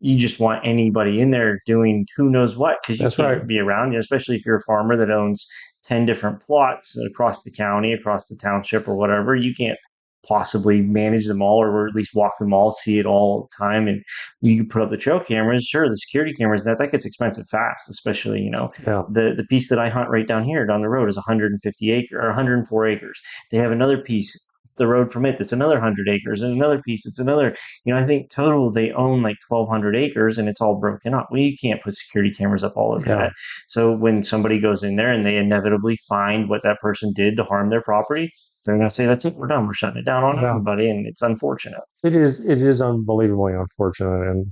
you just want anybody in there doing who knows what because you that's right. can't be around, especially if you're a farmer that owns 10 different plots across the county, across the township, or whatever. You can't possibly manage them all or at least walk them all, see it all the time. And you put up the trail cameras, sure, the security cameras, that gets expensive fast, especially, Yeah, the piece that I hunt right down here down the road is 150 acre or 104 acres. They have another piece the road from it, that's another 100 acres, and another piece, it's another. I think total they own like 1,200 acres, and it's all broken up. Well, you can't put security cameras up all over Yeah. that. So when somebody goes in there and they inevitably find what that person did to harm their property, they're going to say, "That's it, we're done. We're shutting it down on Yeah. everybody," and it's unfortunate. It is unbelievably unfortunate,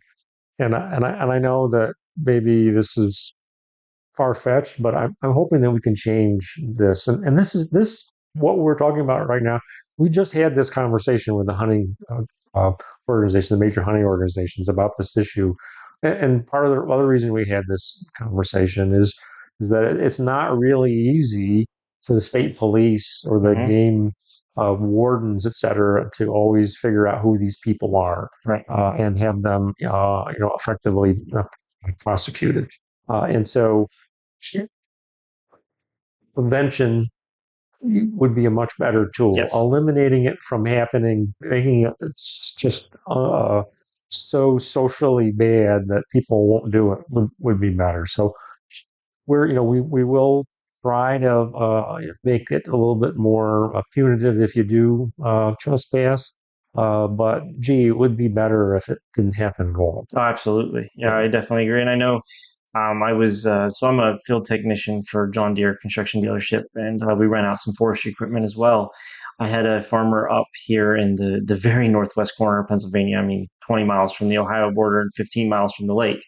and I know that maybe this is far fetched, but I'm hoping that we can change this. And this what we're talking about right now. We just had this conversation with the hunting organization, the major hunting organizations, about this issue. And part of the other reason we had this conversation is that it's not really easy for the state police or the Hmm. game wardens, et cetera, to always figure out who these people are Right. and have them, effectively prosecuted. And so prevention would be a much better tool. Yes. Eliminating it from happening, making it just so socially bad that people won't do it would be better. So we will try to make it a little bit more punitive if you do trespass. But gee, it would be better if it didn't happen at all. Oh, absolutely. Yeah, Yeah. I definitely agree. And I know so I'm a field technician for John Deere construction dealership, and we rent out some forestry equipment as well. I had a farmer up here in the very northwest corner of Pennsylvania. I mean, 20 miles from the Ohio border and 15 miles from the lake.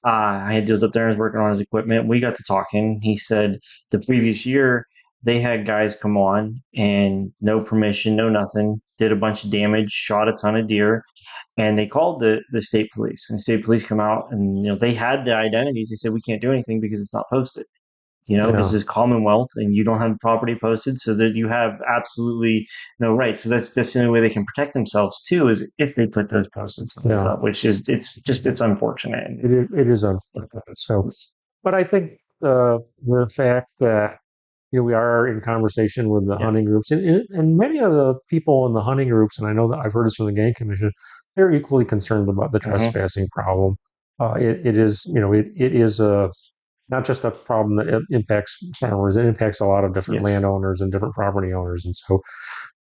I had deals up there and was working on his equipment. We got to talking. He said the previous year they had guys come on and no permission, no nothing, did a bunch of damage, shot a ton of deer, and they called the state police. And the state police come out, and they had the identities. They said we can't do anything because it's not posted. This Yeah. is Commonwealth, and you don't have the property posted, so that you have absolutely no rights. So that's the only way they can protect themselves too, is if they put those posted signs Yeah. up, which is it's unfortunate. It is unfortunate. So, but I think the fact that we are in conversation with the Yeah. hunting groups, and many of the people in the hunting groups, and I know that I've heard this from the game commission, they're equally concerned about the Hmm. trespassing problem. It is, it is a not just a problem that it impacts farmers; it impacts a lot of different Yes. landowners and different property owners, and so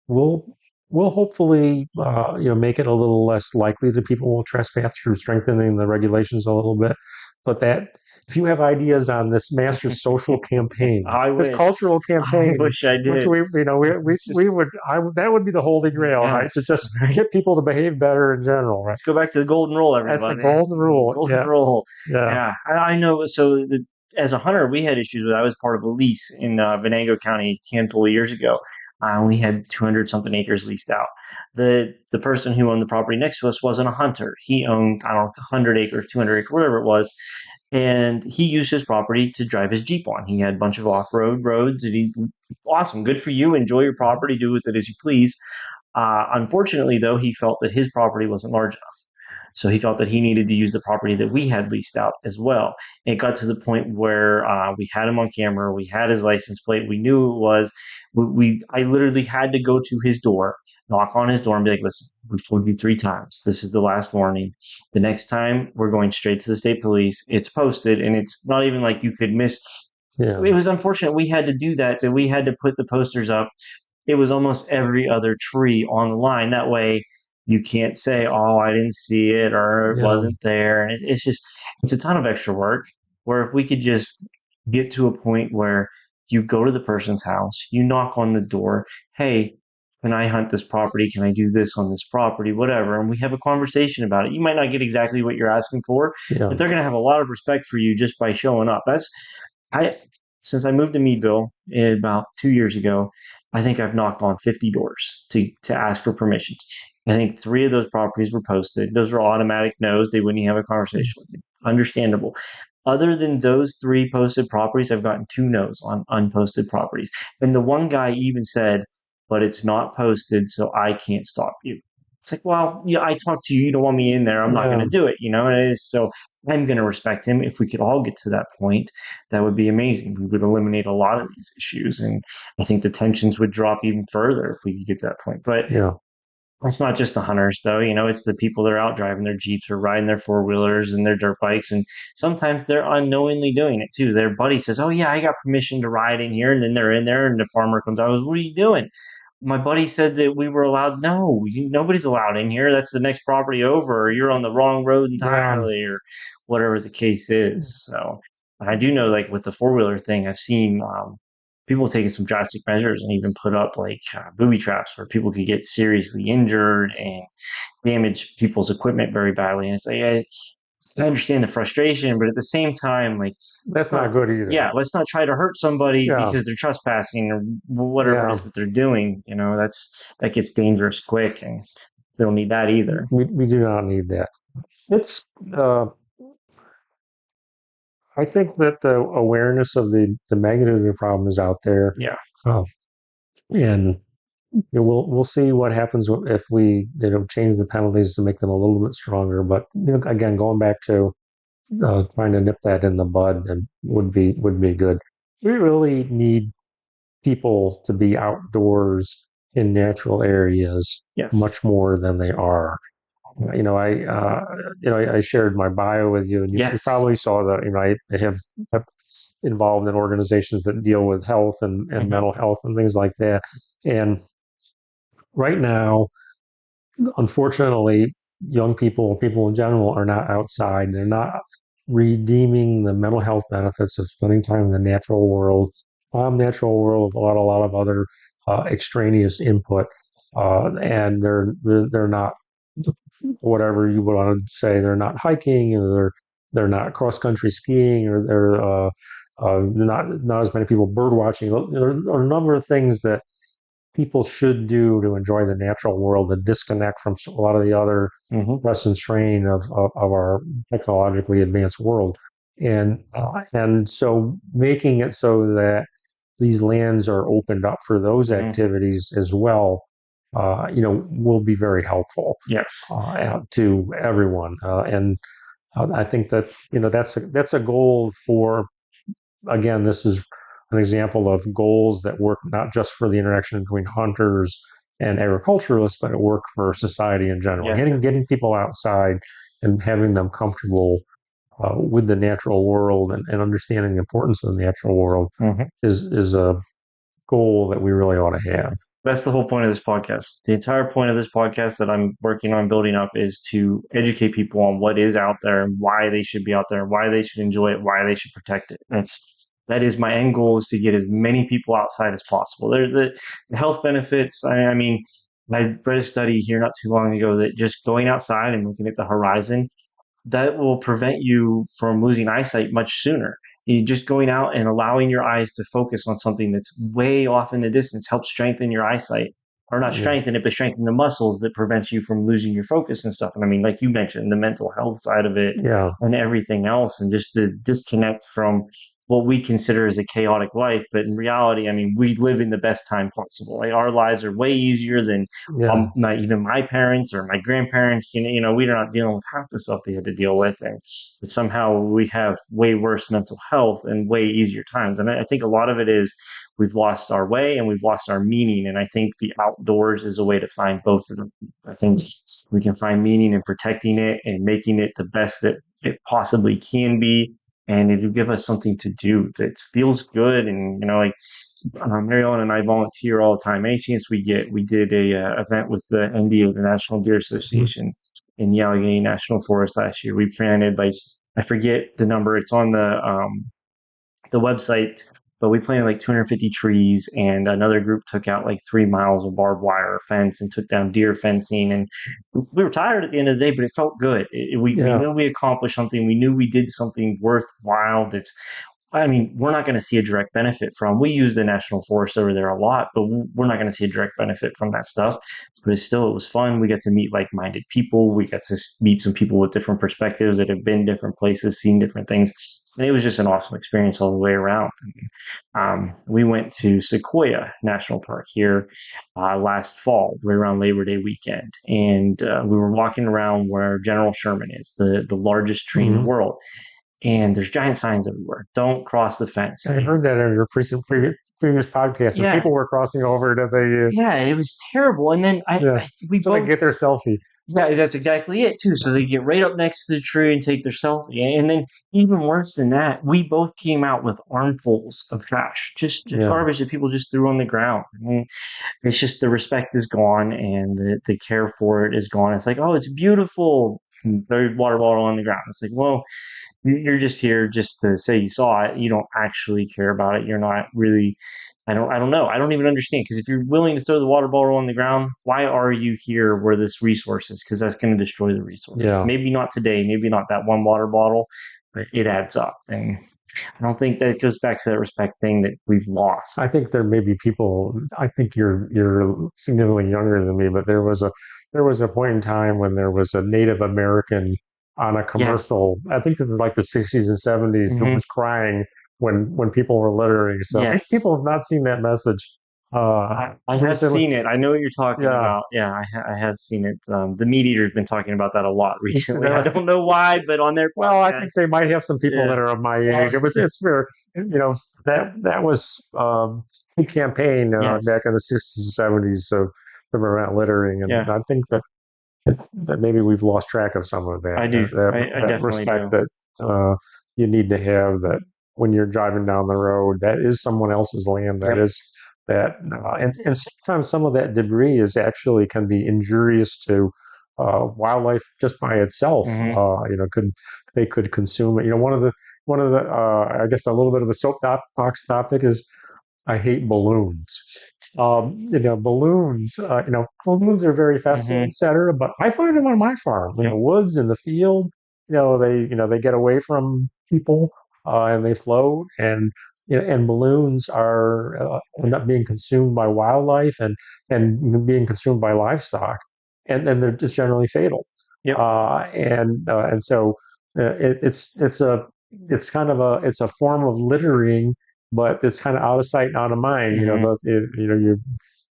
we'll we'll hopefully make it a little less likely that people will trespass through strengthening the regulations a little bit. But that if you have ideas on this master social campaign, I this wish. cultural I campaign, wish I which did. we would that would be the holy grail, right? To Yes. just Right. get people to behave better in general, right? Let's go back to the golden rule, That's the everybody. golden rule. Golden Yeah, rule. yeah, Yeah, I know. So as a hunter, we had issues with. I was part of a lease in Venango County a handful of years ago. We had 200 something acres leased out. The person who owned the property next to us wasn't a hunter. He owned, I don't know, 100 acres, 200 acres, whatever it was, and he used his property to drive his Jeep on. He had a bunch of off road roads, and awesome, good for you. Enjoy your property, do with it as you please. Unfortunately, though, he felt that his property wasn't large enough. So he felt that he needed to use the property that we had leased out as well. And it got to the point where we had him on camera, we had his license plate, we knew it was. I literally had to go to his door, knock on his door, and be like, "Listen, we've told you 3 times. This is the last warning. The next time, we're going straight to the state police. It's posted, and it's not even like you could miss." yeah, It was unfortunate we had to do that. That we had to put the posters up. It was almost every other tree on the line. That way, you can't say, "Oh, I didn't see it," or "It yeah, wasn't there." And it's a ton of extra work. Where if we could just get to a point where you go to the person's house, you knock on the door, "Hey, can I hunt this property? Can I do this on this property? Whatever." And we have a conversation about it. You might not get exactly what you're asking for, but yeah, they're going to have a lot of respect for you just by showing up. I, since I moved to Meadville about 2 years ago, I think I've knocked on 50 doors to ask for permissions. I think three of those properties were posted. Those were automatic no's. They wouldn't even have a conversation with you. Understandable. Other than those three posted properties, I've gotten two no's on unposted properties. And the one guy even said, "But it's not posted, so I can't stop you." It's like, well, yeah, I talked to you. You don't want me in there. I'm not going yeah, to do it. And it is so. I'm going to respect him. If we could all get to that point, that would be amazing. We would eliminate a lot of these issues, and I think the tensions would drop even further if we could get to that point. But yeah, it's not just the hunters, though. It's the people that are out driving their jeeps or riding their four wheelers and their dirt bikes, and sometimes they're unknowingly doing it too. Their buddy says, "Oh yeah, I got permission to ride in here," and then they're in there, and the farmer comes out, "What are you doing?" my buddy said that we were allowed. No, nobody's allowed in here. That's the next property over, or you're on the wrong road Yeah, entirely, or whatever the case is. So I do know, like with the 4-wheeler thing, I've seen people taking some drastic measures and even put up like booby traps where people could get seriously injured and damage people's equipment very badly. And it's like I understand the frustration, but at the same time, like let's that's not not, good either. yeah, let's not try to hurt somebody Yeah, because they're trespassing or whatever it yeah. is that they're doing. That gets dangerous quick, and they don't need that either. We do not need that. It's uh, I think that the awareness of the magnitude of the problem is out there, Yeah. uh, and we'll see what happens if we change the penalties to make them a little bit stronger. But again, going back to trying to nip that in the bud and would be good. We really need people to be outdoors in natural areas Yes. much more than they are. You know, I shared my bio with you, and you Yes. probably saw that. I have involved in organizations that deal with health and Hmm. mental health and things like that. And right now, unfortunately, young people in general, are not outside. They're not redeeming the mental health benefits of spending time in the natural world, natural world, without a lot of other extraneous input, and they're not, whatever you want to say. They're not hiking, or they're not cross country skiing, or they're not as many people bird watching. There are a number of things that people should do to enjoy the natural world and disconnect from a lot of the other Hmm. stress and strain of our technologically advanced world. And so making it so that these lands are opened up for those Hmm. activities as well, will be very helpful Yes. to everyone. And I think that that's a goal for, again, this is an example of goals that work not just for the interaction between hunters and agriculturalists, but it work for society in general. Yeah. Getting people outside and having them comfortable with the natural world, and understanding the importance of the natural world Hmm. is a goal that we really ought to have. That's the whole point of this podcast. The entire point of this podcast that I'm working on building up is to educate people on what is out there and why they should be out there, why they should enjoy it, why they should protect it. That is my end goal, is to get as many people outside as possible. There's the health benefits. I mean, I read a study here not too long ago that just going outside and looking at the horizon, that will prevent you from losing eyesight much sooner. You just going out and allowing your eyes to focus on something that's way off in the distance helps strengthen your eyesight, or not Yeah, strengthen it, but strengthen the muscles that prevents you from losing your focus and stuff. And I mean, like you mentioned, the mental health side of it yeah, and everything else, and just the disconnect from what we consider as a chaotic life. But in reality, I mean, we live in the best time possible. Like our lives are way easier than yeah, not even my parents or my grandparents. We're not dealing with half the stuff they had to deal with, and but somehow we have way worse mental health and way easier times. And I think a lot of it is we've lost our way and we've lost our meaning. And I think the outdoors is a way to find both of them. I think we can find meaning in protecting it and making it the best that it possibly can be. And it'll give us something to do that feels good. And, like Mariellen and I volunteer all the time. Any chance we get, we did a event with the NDA, the National Deer mhm, Association, in the Allegheny National Forest last year. We planted, like, I forget the number. It's on the website, but we planted like 250 trees, and another group took out like 3 miles of barbed wire fence and took down deer fencing. And we were tired at the end of the day, but it felt good. We yeah, knew we accomplished something. We knew we did something worthwhile. I mean, we're not going to see a direct benefit from. We use the national forest over there a lot, but we're not going to see a direct benefit from that stuff. But it was fun. We got to meet like-minded people. We got to meet some people with different perspectives that have been different places, seen different things, and it was just an awesome experience all the way around. We went to Sequoia National Park here last fall, right around Labor Day weekend, and we were walking around where General Sherman is, the largest tree in the mhm. world, and there's giant signs everywhere. Don't cross the fence. I heard that in your previous podcast, and Yeah, people were crossing over to the yeah, it was terrible. And then yeah, we so they both, get their selfie. Yeah, that's exactly it too. So they get right up next to the tree and take their selfie. And then even worse than that, we both came out with armfuls of trash, just Yeah, garbage that people just threw on the ground. I mean, it's just the respect is gone and the care for it is gone. It's like, oh, it's beautiful. Throw water bottle on the ground. It's like, well, you're just here just to say you saw it. You don't actually care about it. You're not really. I don't know. I don't even understand because if you're willing to throw the water bottle on the ground, why are you here where this resource is? Because that's going to destroy the resource. yeah. Maybe not today. Maybe not that one water bottle, but it adds up. And I don't think that goes back to that respect thing that we've lost. I think there may be people. I think you're significantly younger than me, but there was a point in time when there was a Native American on a Yes. commercial. I think it was like the 60s and 70s who Hmm. was crying when people were littering. So I think Yes. people have not seen that message I have recently. seen it. I know what you're talking Yeah, about. Yeah, I have seen it. The meat eater's been talking about that a lot recently. I don't know why, but on their well, I think podcast, they might have some people yeah, that are of my age. It's fair, that was a campaign back yes, in the 60s and 70s to prevent littering, and yeah, I think that maybe we've lost track of some of that I do. I that definitely respect do. that you need to have, that when you're driving down the road, that is someone else's land. That Yep. is that, and sometimes some of that debris is actually can be injurious to wildlife just by itself. Hmm. Could they could consume it. One of the I guess a little bit of a soapbox topic is I hate balloons. Balloons are very festive, Hmm. etc. But I find them on my farm, in the Yep. woods, in the field. They get away from people, and they float, and balloons are end up being consumed by wildlife and being consumed by livestock, and they're just generally fatal. Yep. And so it's kind of a form of littering, but it's kind of out of sight, out of mind. Hmm.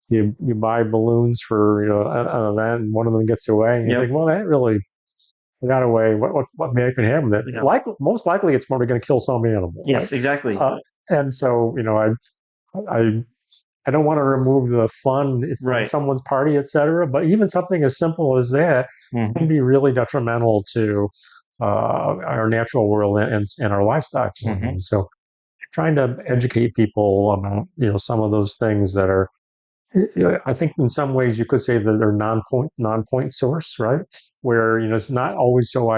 You buy balloons for an event, and one of them gets away, and you Yep. think, well, that really got away. What may can happen? That Yeah. most likely it's probably going to kill some animal, right? Yes. Exactly. Uh, and so I I don't want to remove the fun from Right. someone's party, etc. But even something as simple as that can Hmm. be really detrimental to our natural world and our livestock world. Hmm. And so trying to educate people about some of those things that are, I think in some ways you could say that they're non-point source, right? Where it's not always so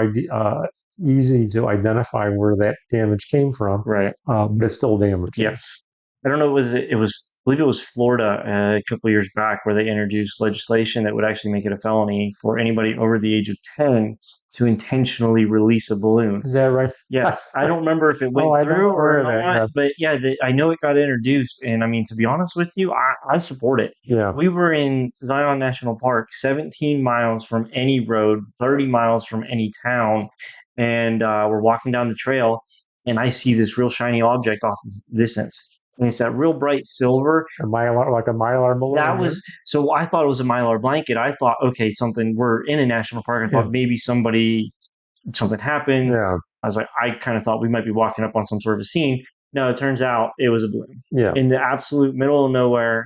easy to identify where that damage came from, Right. but it's still damaging. Yes. I don't know. It was I believe it was Florida a couple of years back where they introduced legislation that would actually make it a felony for anybody over the age of 10 to intentionally release a balloon. Is that right? Yes, I don't remember if it Oh, went I through never or heard of that. not, but yeah, I know it got introduced, and I mean, to be honest with you, I support it. Yeah. We were in Zion National Park, 17 miles from any road, 30 miles from any town, and we're walking down the trail, and I see this real shiny object off in the distance, and it's that real bright silver. Like a mylar balloon, That right? was so I thought it was a mylar blanket. I thought, okay, something. We're in a national park. I Yeah. thought maybe something happened. Yeah. I was like, I kind of thought we might be walking up on some sort of a scene. No, it turns out it was a balloon Yeah. in the absolute middle of nowhere,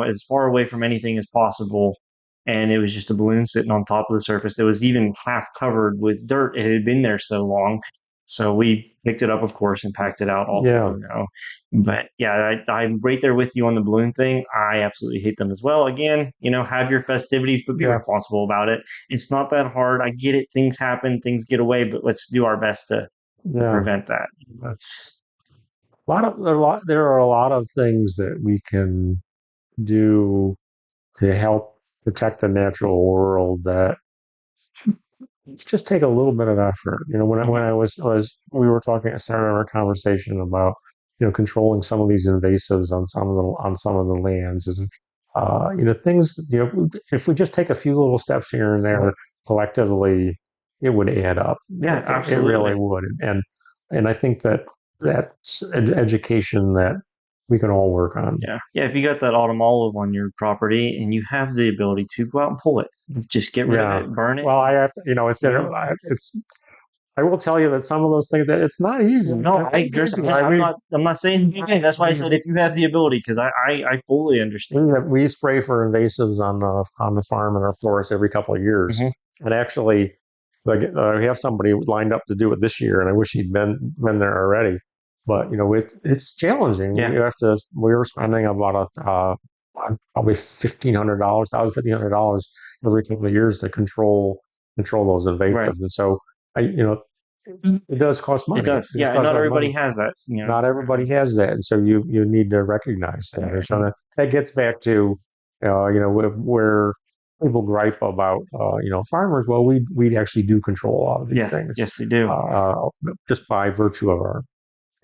as far away from anything as possible. And it was just a balloon sitting on top of the surface that was even half covered with dirt. It had been there so long. So we picked it up, of course, and packed it out Yeah. also. But yeah, I'm right there with you on the balloon thing. I absolutely hate them as well. Again, have your festivities, but be Yeah. responsible about it. It's not that hard. I get it. Things happen, things get away, but let's do our best to Yeah. prevent that. That's There are a lot of things that we can do to help protect the natural world that just take a little bit of effort. When I was we were talking, started our conversation about controlling some of these invasives on some of the lands. Things. If we just take a few little steps here and there collectively, it would add up. yeah, It really absolutely. would. And I think that's an education that we can all work on. Yeah. Yeah. If you got that autumn olive on your property and you have the ability to go out and pull it, just get rid of Yeah. it, burn it. Well, I have, You know, it's I will tell you that some of those things that it's not easy. no, It's not there's easy. again, I'm not saying that's why I said if you have the ability, because I fully understand. We spray for invasives on the farm and our forest every couple of years. Hmm. And actually, like we have somebody lined up to do it this year, and I wish he'd been there already. But it's challenging. Yeah, You have to. We were spending about probably $1,500, $1,500 every couple of years to control those right. invasives, and so it does cost It money. does. It Yeah, just and costs not a lot of money. everybody has that. Not everybody has that, and so you need to recognize that. And so that gets back to where people gripe about farmers. Well, we actually do control a lot of these Yeah, things yes, they do. uh, just by virtue of our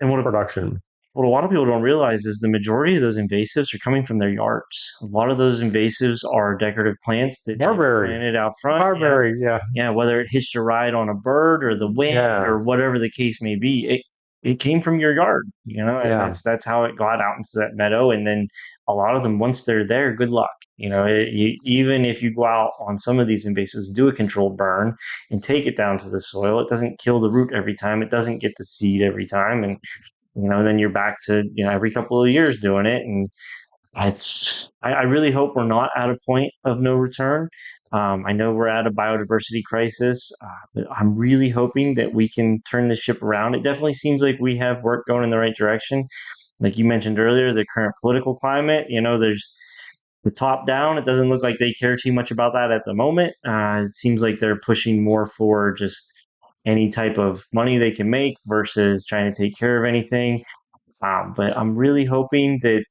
And production. what a lot of people don't realize is the majority of those invasives are coming from their yards. A lot of those invasives are decorative plants that get Barberry, planted out front. Yeah, barberry, yeah, yeah. Whether it hitched a ride on a bird or the wind yeah, or whatever the case may be, it came from your yard. And yeah, that's how it got out into that meadow. And then a lot of them, once they're there, good luck. Even if you go out on some of these invasives, do a controlled burn and take it down to the soil, it doesn't kill the root every time. It doesn't get the seed every time, and then you're back to every couple of years doing it. And I really hope we're not at a point of no return. I know we're at a biodiversity crisis, but I'm really hoping that we can turn this ship around. It definitely seems like we have work going in the right direction. Like you mentioned earlier, the current political climate, there's the top down. It doesn't look like they care too much about that at the moment. It seems like they're pushing more for just any type of money they can make versus trying to take care of anything. But I'm really hoping that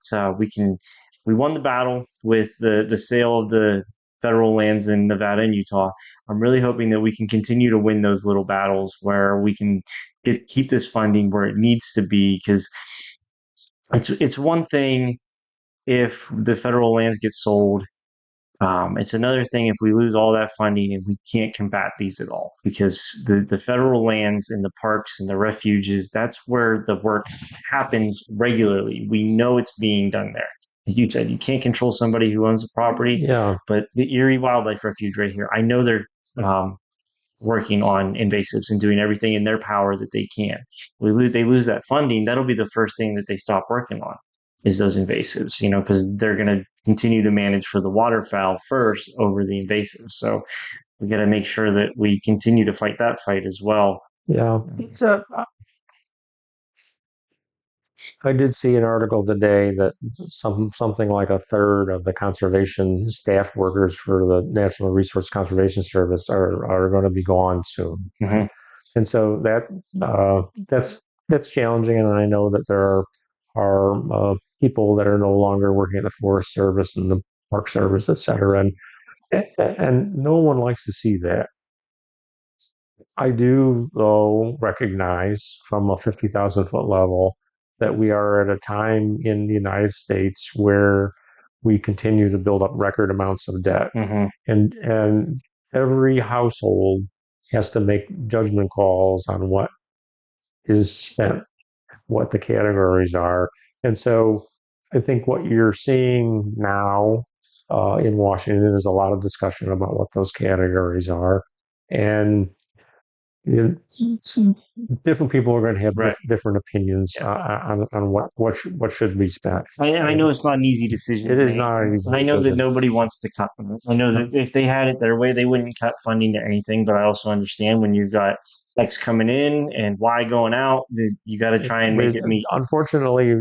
we won the battle with the sale of the federal lands in Nevada and Utah. I'm really hoping that we can continue to win those little battles where we can keep this funding where it needs to be, because it's one thing if the federal lands get sold. It's another thing if we lose all that funding and we can't combat these at all, because the federal lands and the parks and the refuges, that's where the work happens regularly. We know it's being done there. Like you said, you can't control somebody who owns the property, yeah, but the Erie Wildlife Refuge right here, I know they're um, working on invasives and doing everything in their power that they can. They lose that funding, that'll be the first thing that they stop working on is those invasives, because they're going to continue to manage for the waterfowl first over the invasives. So we got to make sure that we continue to fight that fight as well. yeah. I did see an article today that something like a third of the conservation staff workers for the National Resource Conservation Service are going to be gone soon, Mm-hmm. and so that's challenging. And I know that there are people that are no longer working at the Forest Service and the Park Service, et cetera, and no one likes to see that. I do, though, recognize from a 50,000 foot level that we are at a time in the United States where we continue to build up record amounts of debt. Mm-hmm. And every household has to make judgment calls on what is spent, what the categories are. And so I think what you're seeing now in Washington is a lot of discussion about what those categories are. And you know, different people are going to have Right. different opinions Yeah. on what should be spent. I know it's not an easy decision It to is make. not an easy I know that decision. nobody wants to cut them. I know that if they had it their way, they wouldn't cut funding to anything. But I also understand when you've got X coming in and Y going out, that you got to try and make it meet. Unfortunately,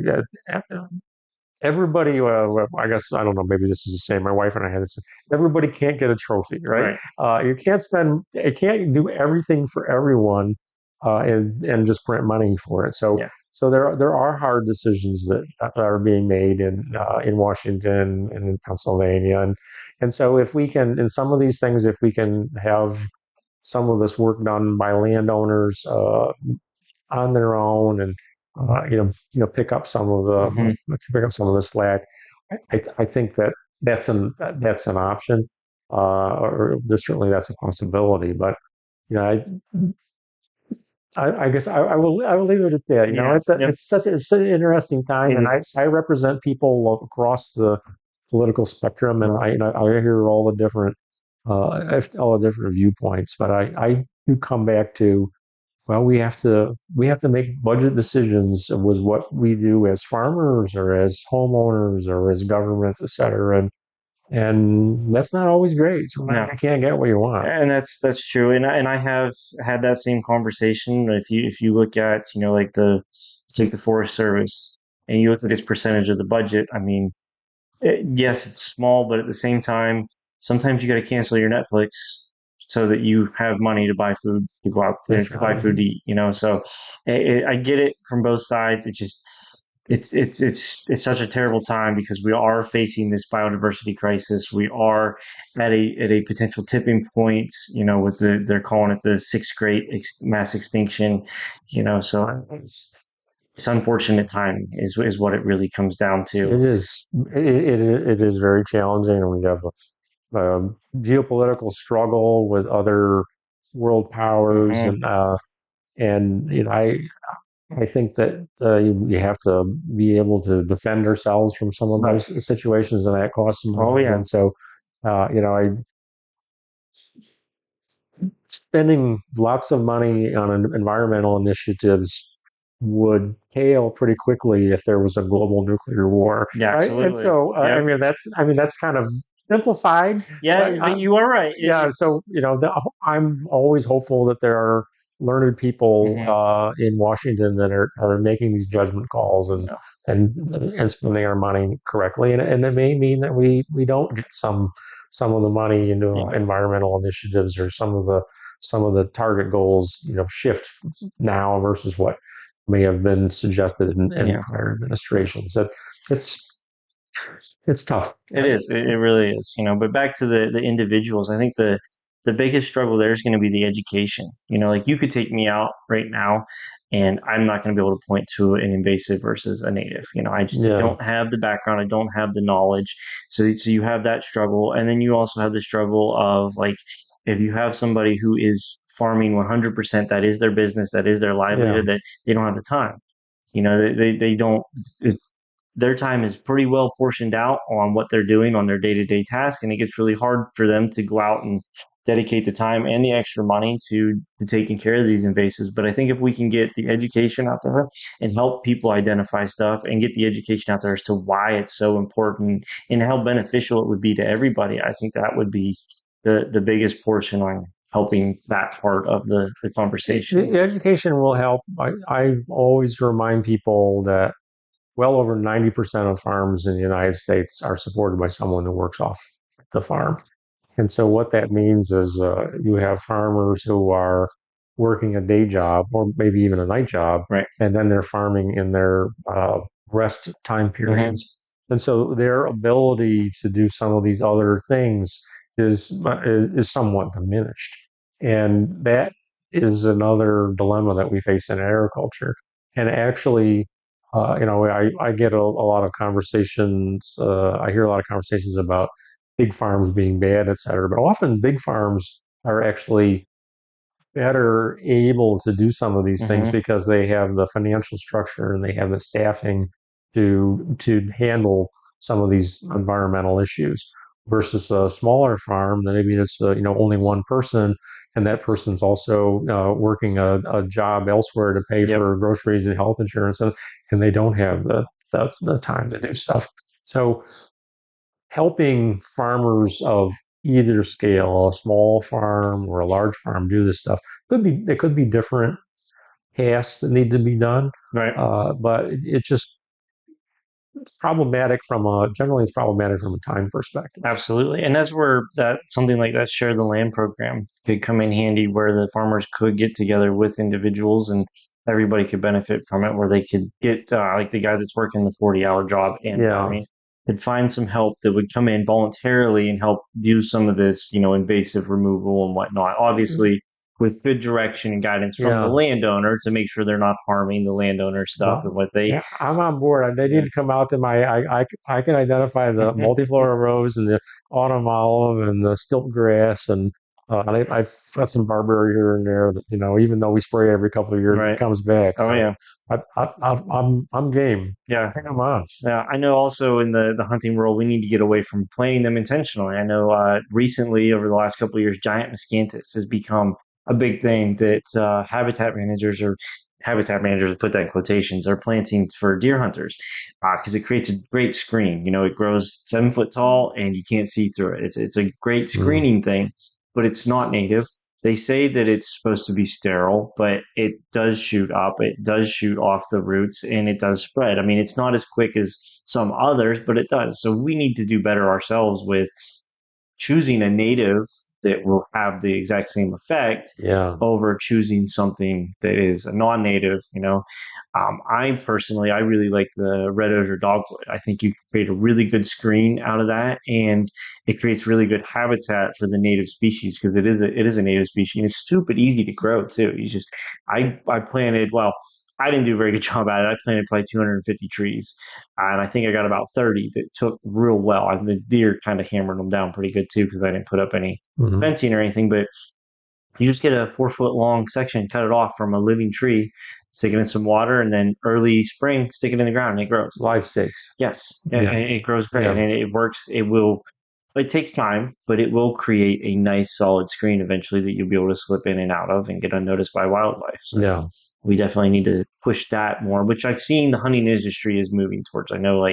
everybody, I guess, I don't know, maybe this is the same. My wife and I had this. Everybody can't get a trophy, right? Right. You can't do everything for everyone and just print money for it. So, Yeah. so there are hard decisions that are being made in Washington and in Pennsylvania. And so if we can, in some of these things, if we can have some of this work done by landowners, on their own and pick up some of Mm-hmm. the slack. I think that's an option, or there's certainly that's a possibility. But you know, I guess I will leave it at that. Yeah. Yep. It's such an interesting time, and And I represent people across the political spectrum, and I hear all the different viewpoints. But I do come back to, well, we have to make budget decisions with what we do as farmers or as homeowners or as governments, et cetera. and that's not always great. Sometimes No. you can't get what you want. And that's true. And I have had that same conversation. If you look at, like take the Forest Service and you look at its percentage of the budget, I mean, yes, it's small, but at the same time, sometimes you got to cancel your Netflix so that you have money to buy food to go out That's to buy food to eat. So I get it from both sides. It just it's such a terrible time because we are facing this biodiversity crisis. We are at a potential tipping point. With they're calling it the sixth great mass extinction. So it's unfortunate timing is what it really comes down to. It is. It is very challenging, and we have a geopolitical struggle with other world powers, Hmm. and I think that you have to be able to defend ourselves from some of Right. those situations, and that costs Oh money. yeah. And so, I spending lots of money on environmental initiatives would pale pretty quickly if there was a global nuclear war, Yeah, right? And absolutely. so, Yep. I mean that's kind of simplified, Yeah, but but you are right. yeah. So I'm always hopeful that there are learned people Mhm. in Washington that are making these judgment calls Yeah. and and spending our money correctly, and it may mean that we don't get some of the money into Yeah. environmental initiatives or some of the target goals, shift now versus what may have been suggested in Yeah. prior administrations. So it's it's tough. It is. It really is. But back to the individuals, I think the biggest struggle there is going to be the education. Like you could take me out right now, and I'm not going to be able to point to an invasive versus a native. I Yeah, don't have the background. I don't have the knowledge. So you have that struggle, and then you also have the struggle of like if you have somebody who is farming 100%, that is their business, that is their yeah. livelihood, that they don't have the time. They don't. Their time is pretty well portioned out on what they're doing on their day-to-day task, and it gets really hard for them to go out and dedicate the time and the extra money to taking care of these invasives. But I think if we can get the education out there and help people identify stuff and get the education out there as to why it's so important and how beneficial it would be to everybody, I think that would be the biggest portion on helping that part of the conversation. Education will help. I always remind people that well over 90% of farms in the United States are supported by someone who works off the farm. And so what that means is you have farmers who are working a day job or maybe even a night job, Right. and then they're farming in their rest time Hmm. periods. And so their ability to do some of these other things is somewhat diminished. And that is another dilemma that we face in agriculture. And actually, I get a lot of conversations. I hear a lot of conversations about big farms being bad, et cetera. But often big farms are actually better able to do some of these things Hmm. because they have the financial structure and they have the staffing to handle some of these environmental issues versus a smaller farm that maybe it's only one person and that person's also working a job elsewhere to pay Yep. for groceries and health insurance and they don't have the time to do stuff. So helping farmers of either scale, a small farm or a large farm, do this stuff. There could be different tasks that need to be done, Right. but it's just generally it's problematic from a time perspective. Absolutely. And that's where that something like that share the land program could come in handy where the farmers could get together with individuals and everybody could benefit from it, where they could get like the guy that's working the 40-hour job and Yeah, farming could find some help that would come in voluntarily and help do some of this, invasive removal and whatnot. Obviously, with good direction and guidance from the yeah. landowner to make sure they're not harming the landowner stuff and Well, what they, yeah, I'm on board. They need yeah. to come out to I can identify the multiflora rose and the autumn olive and the stilt grass and I've got some barberry here and there that even though we spray every couple of years it Right. comes back. Oh So yeah. I'm game. Yeah. Bring 'em on. I know also in the hunting world, we need to get away from playing them intentionally. I know recently, over the last couple of years, giant miscanthus has become a big thing that habitat managers are habitat managers put that in quotations, are planting for deer hunters because it creates a great screen. It grows 7 foot tall and you can't see through it. It's a great Mm. screening thing, but it's not native. They say that it's supposed to be sterile, but it does shoot up, it does shoot off the roots, and it does spread. I mean, it's not as quick as some others, but it does. So we need to do better ourselves with choosing a native that will have the exact same effect Yeah. over choosing something that is a non-native. I personally, I really like the red osier dogwood. I think you can create a really good screen out of that, and it creates really good habitat for the native species because it is a native species, and it's stupid easy to grow too. I planted, well, I didn't do a very good job at it. I planted probably 250 trees, and I think I got about 30 that took real well. And the deer kind of hammered them down pretty good too because I didn't put up any Hmm. fencing or anything. But you just get a 4 foot long section, cut it off from a living tree, stick it in some water, and then early spring, stick it in the ground and it grows. Live stakes. Yes, Yeah. it grows great Yeah. and it works. It takes time, but it will create a nice solid screen eventually that you'll be able to slip in and out of and get unnoticed by wildlife. So Yeah. we definitely need to push that more, which I've seen the hunting industry is moving towards. I know,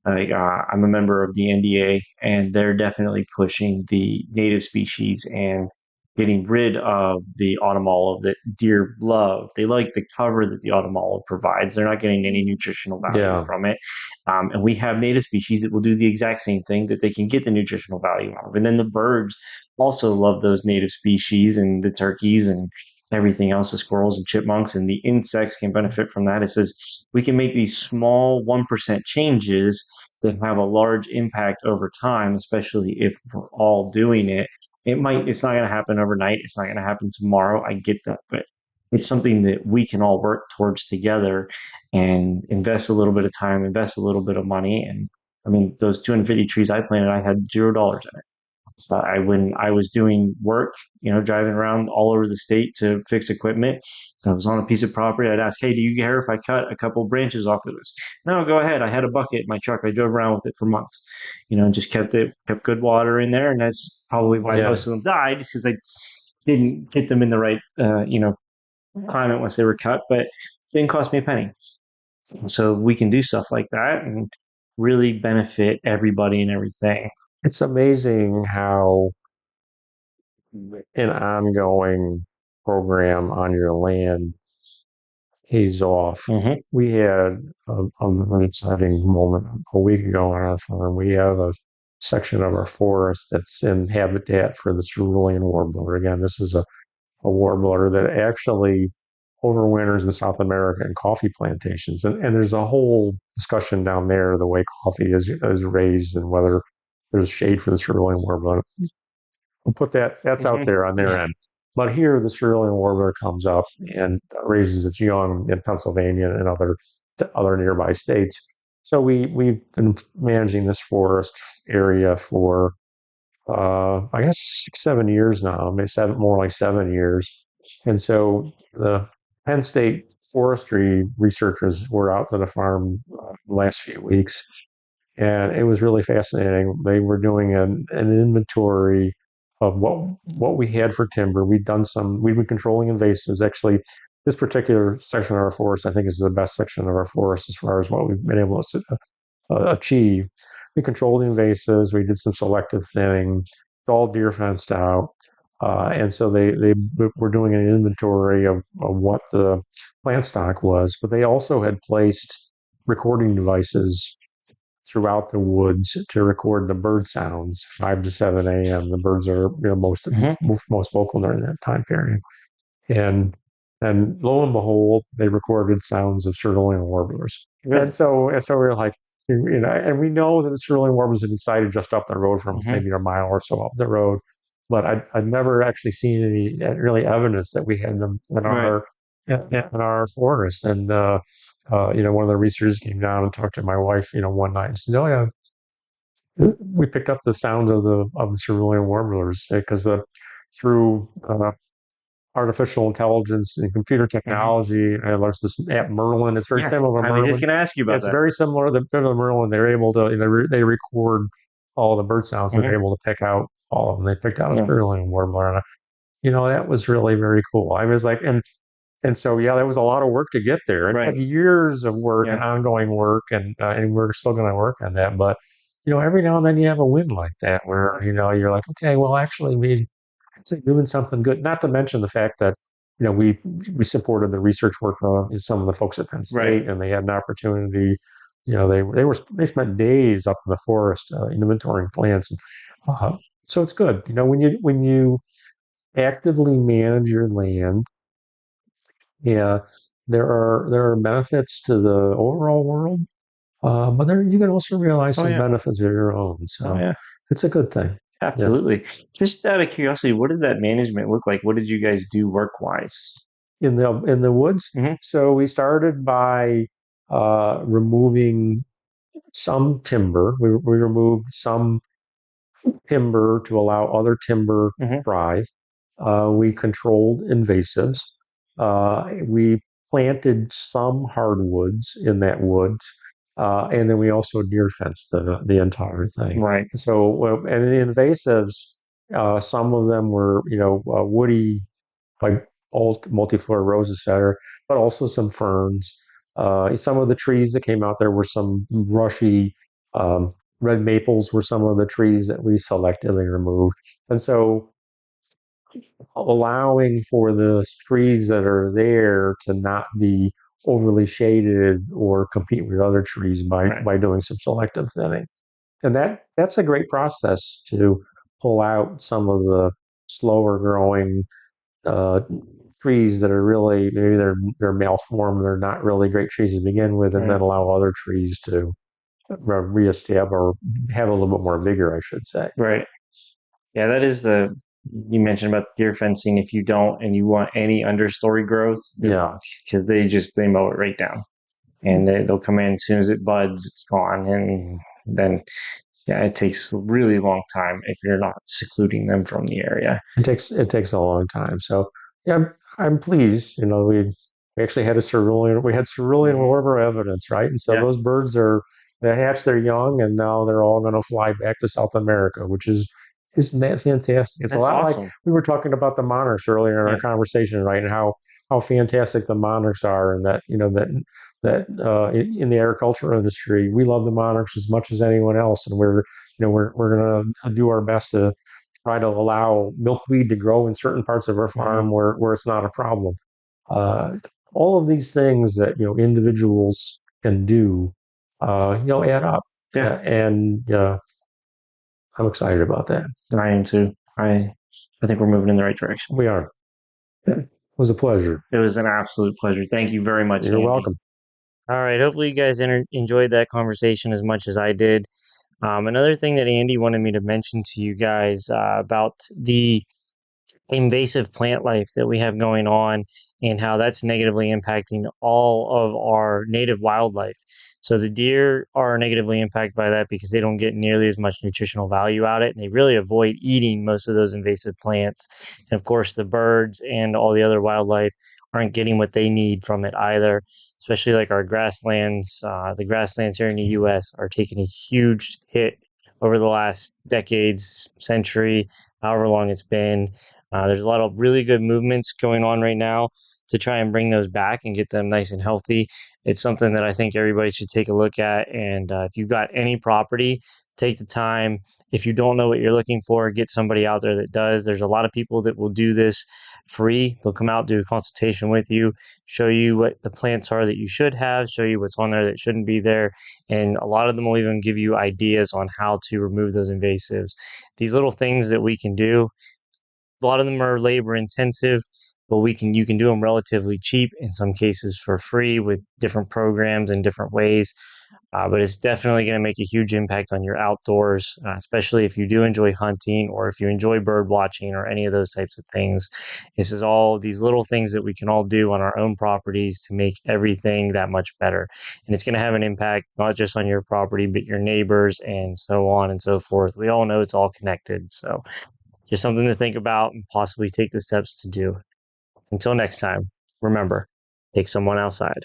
I'm a member of the NDA, and they're definitely pushing the native species and getting rid of the autumn olive that deer love. They like the cover that the autumn olive provides. They're not getting any nutritional value Yeah. from it. And we have native species that will do the exact same thing that they can get the nutritional value out of. And then the birds also love those native species, and the turkeys and everything else, the squirrels and chipmunks and the insects can benefit from that. It says we can make these small 1% changes that have a large impact over time, especially if we're all doing it. It's not going to happen overnight. It's not going to happen tomorrow. I get that, but it's something that we can all work towards together and invest a little bit of time, invest a little bit of money. And I mean, those 250 trees I planted, I had $0 in it. When I was doing work, driving around all over the state to fix equipment, I was on a piece of property. I'd ask, "Hey, do you care if I cut a couple branches off of this?" "No, go ahead." I had a bucket in my truck. I drove around with it for months, and just kept good water in there, and that's probably why Yeah. most of them died because I didn't get them in the right, climate once they were cut. But it didn't cost me a penny. So we can do stuff like that and really benefit everybody and everything. It's amazing how an ongoing program on your land pays off. Mm-hmm. We had a very exciting moment a week ago on our farm. We have a section of our forest that's in habitat for the cerulean warbler. Again, this is a warbler that actually overwinters in South America in coffee plantations. And there's a whole discussion down there, the way coffee is raised and whether there's shade for the cerulean warbler. We'll put that's out Mm-hmm. there on their Yeah. end. But here, the cerulean warbler comes up and raises its young in Pennsylvania and other nearby states. So we've been managing this forest area for I guess 6, 7 years now, maybe more like 7 years. And so the Penn State forestry researchers were out to the farm the last few weeks, and it was really fascinating. They were doing an inventory of what we had for timber. We've been controlling invasives. Actually, this particular section of our forest, I think, is the best section of our forest as far as what we've been able to achieve. We controlled the invasives. We did some selective thinning. It's all deer fenced out. And so they were doing an inventory of what the plant stock was, but they also had placed recording devices throughout the woods to record the bird sounds 5 to 7 a.m. The birds are Mm-hmm. most vocal during that time period. And and lo and behold, they recorded sounds of cerulean warblers. Really? And so we're like, and we know that the cerulean warblers had decided just up the road from us, Mm-hmm. maybe a mile or so up the road. But I'd never actually seen any really evidence that we had them Right. in our forest. And one of the researchers came down and talked to my wife, one night and said, "Oh yeah, we picked up the sound of the cerulean warblers because through artificial intelligence and computer Mm-hmm. technology. And there's this app Merlin. It's very Yes. similar to I was just Merlin. going to ask you about It's that. very similar to Merlin. They're able to they record all the bird sounds. They're Mm-hmm. able to pick out all of them. They picked out a Yeah. Sterling warbler, and that was really very cool. I was like, and And so, yeah, that was a lot of work to get there. It took Right. years of work and Yeah. ongoing work, and we're still going to work on that. But every now and then you have a win like that where you're like, okay, well, actually, we actually doing something good. Not to mention the fact that we supported the research work of some of the folks at Penn Right. State, and they had an opportunity. They spent days up in the forest inventorying plants, and so it's good. When you actively manage your land, yeah, there are benefits to the overall world, but there you can also realize Oh some yeah. benefits of your own. Oh So yeah. it's a good thing. Yeah. Absolutely. Just out of curiosity, what did that management look like? What did you guys do work wise? In the woods. Hmm. So we started by removing some timber. We removed some timber to allow other timber to Hmm. thrive. We controlled invasives. We planted some hardwoods in that woods, and then we also deer fenced the entire thing. Right. So, and the invasives, some of them were woody, like old multiflora roses, etc., but also some ferns. Some of the trees that came out there were some rushy red maples were some of the trees that we selectively removed. And so allowing for the trees that are there to not be overly shaded or compete with other trees by Right. by doing some selective thinning. And that's a great process to pull out some of the slower growing uh, trees that are really maybe they're malformed, they're not really great trees to begin with, and Right. then allow other trees to reestablish or have a little bit more vigor, I should say. Right. Yeah, that is the you mentioned about the deer fencing. If you don't and you want any understory growth, Yeah, because they mow it right down, and they'll come in as soon as it buds, it's gone, and then yeah, it takes a really long time if you're not secluding them from the area. it takes a long time. So yeah, I'm pleased. We actually had a cerulean. We had cerulean Mhm. order evidence, right? And so Yeah, those birds they hatch their young, and now they're all going to fly back to South America, which is isn't that fantastic? It's a that's lot like awesome. we were talking about the monarchs earlier in our Yeah. conversation, right? And how fantastic the monarchs are, and that in the agriculture industry, we love the monarchs as much as anyone else, and we're going to do our best to try to allow milkweed to grow in certain parts of our Hmm. farm where it's not a problem. Uh, all of these things that individuals can do, add up, Yeah, and I'm excited about that. I am too. I think we're moving in the right direction. We are. It was a pleasure. It was an absolute pleasure. Thank you very much, You're Andy. welcome. All right. Hopefully, you guys enjoyed that conversation as much as I did. Another thing that Andy wanted me to mention to you guys about the invasive plant life that we have going on and how that's negatively impacting all of our native wildlife. So the deer are negatively impacted by that because they don't get nearly as much nutritional value out of it, and they really avoid eating most of those invasive plants. And of course, the birds and all the other wildlife aren't getting what they need from it either, especially like our grasslands. The grasslands here in the US are taking a huge hit over the last decades, century, however long it's been. There's a lot of really good movements going on right now to try and bring those back and get them nice and healthy. It's something that I think everybody should take a look at. And if you've got any property, take the time. If you don't know what you're looking for, get somebody out there that does. There's a lot of people that will do this free. They'll come out, do a consultation with you, show you what the plants are that you should have, show you what's on there that shouldn't be there. And a lot of them will even give you ideas on how to remove those invasives. These little things that we can do, a lot of them are labor intensive, but you can do them relatively cheap, in some cases for free, with different programs and different ways. But it's definitely going to make a huge impact on your outdoors, especially if you do enjoy hunting or if you enjoy bird watching or any of those types of things. This is all these little things that we can all do on our own properties to make everything that much better. And it's going to have an impact not just on your property, but your neighbors and so on and so forth. We all know it's all connected. So just something to think about and possibly take the steps to do. Until next time, remember, take someone outside.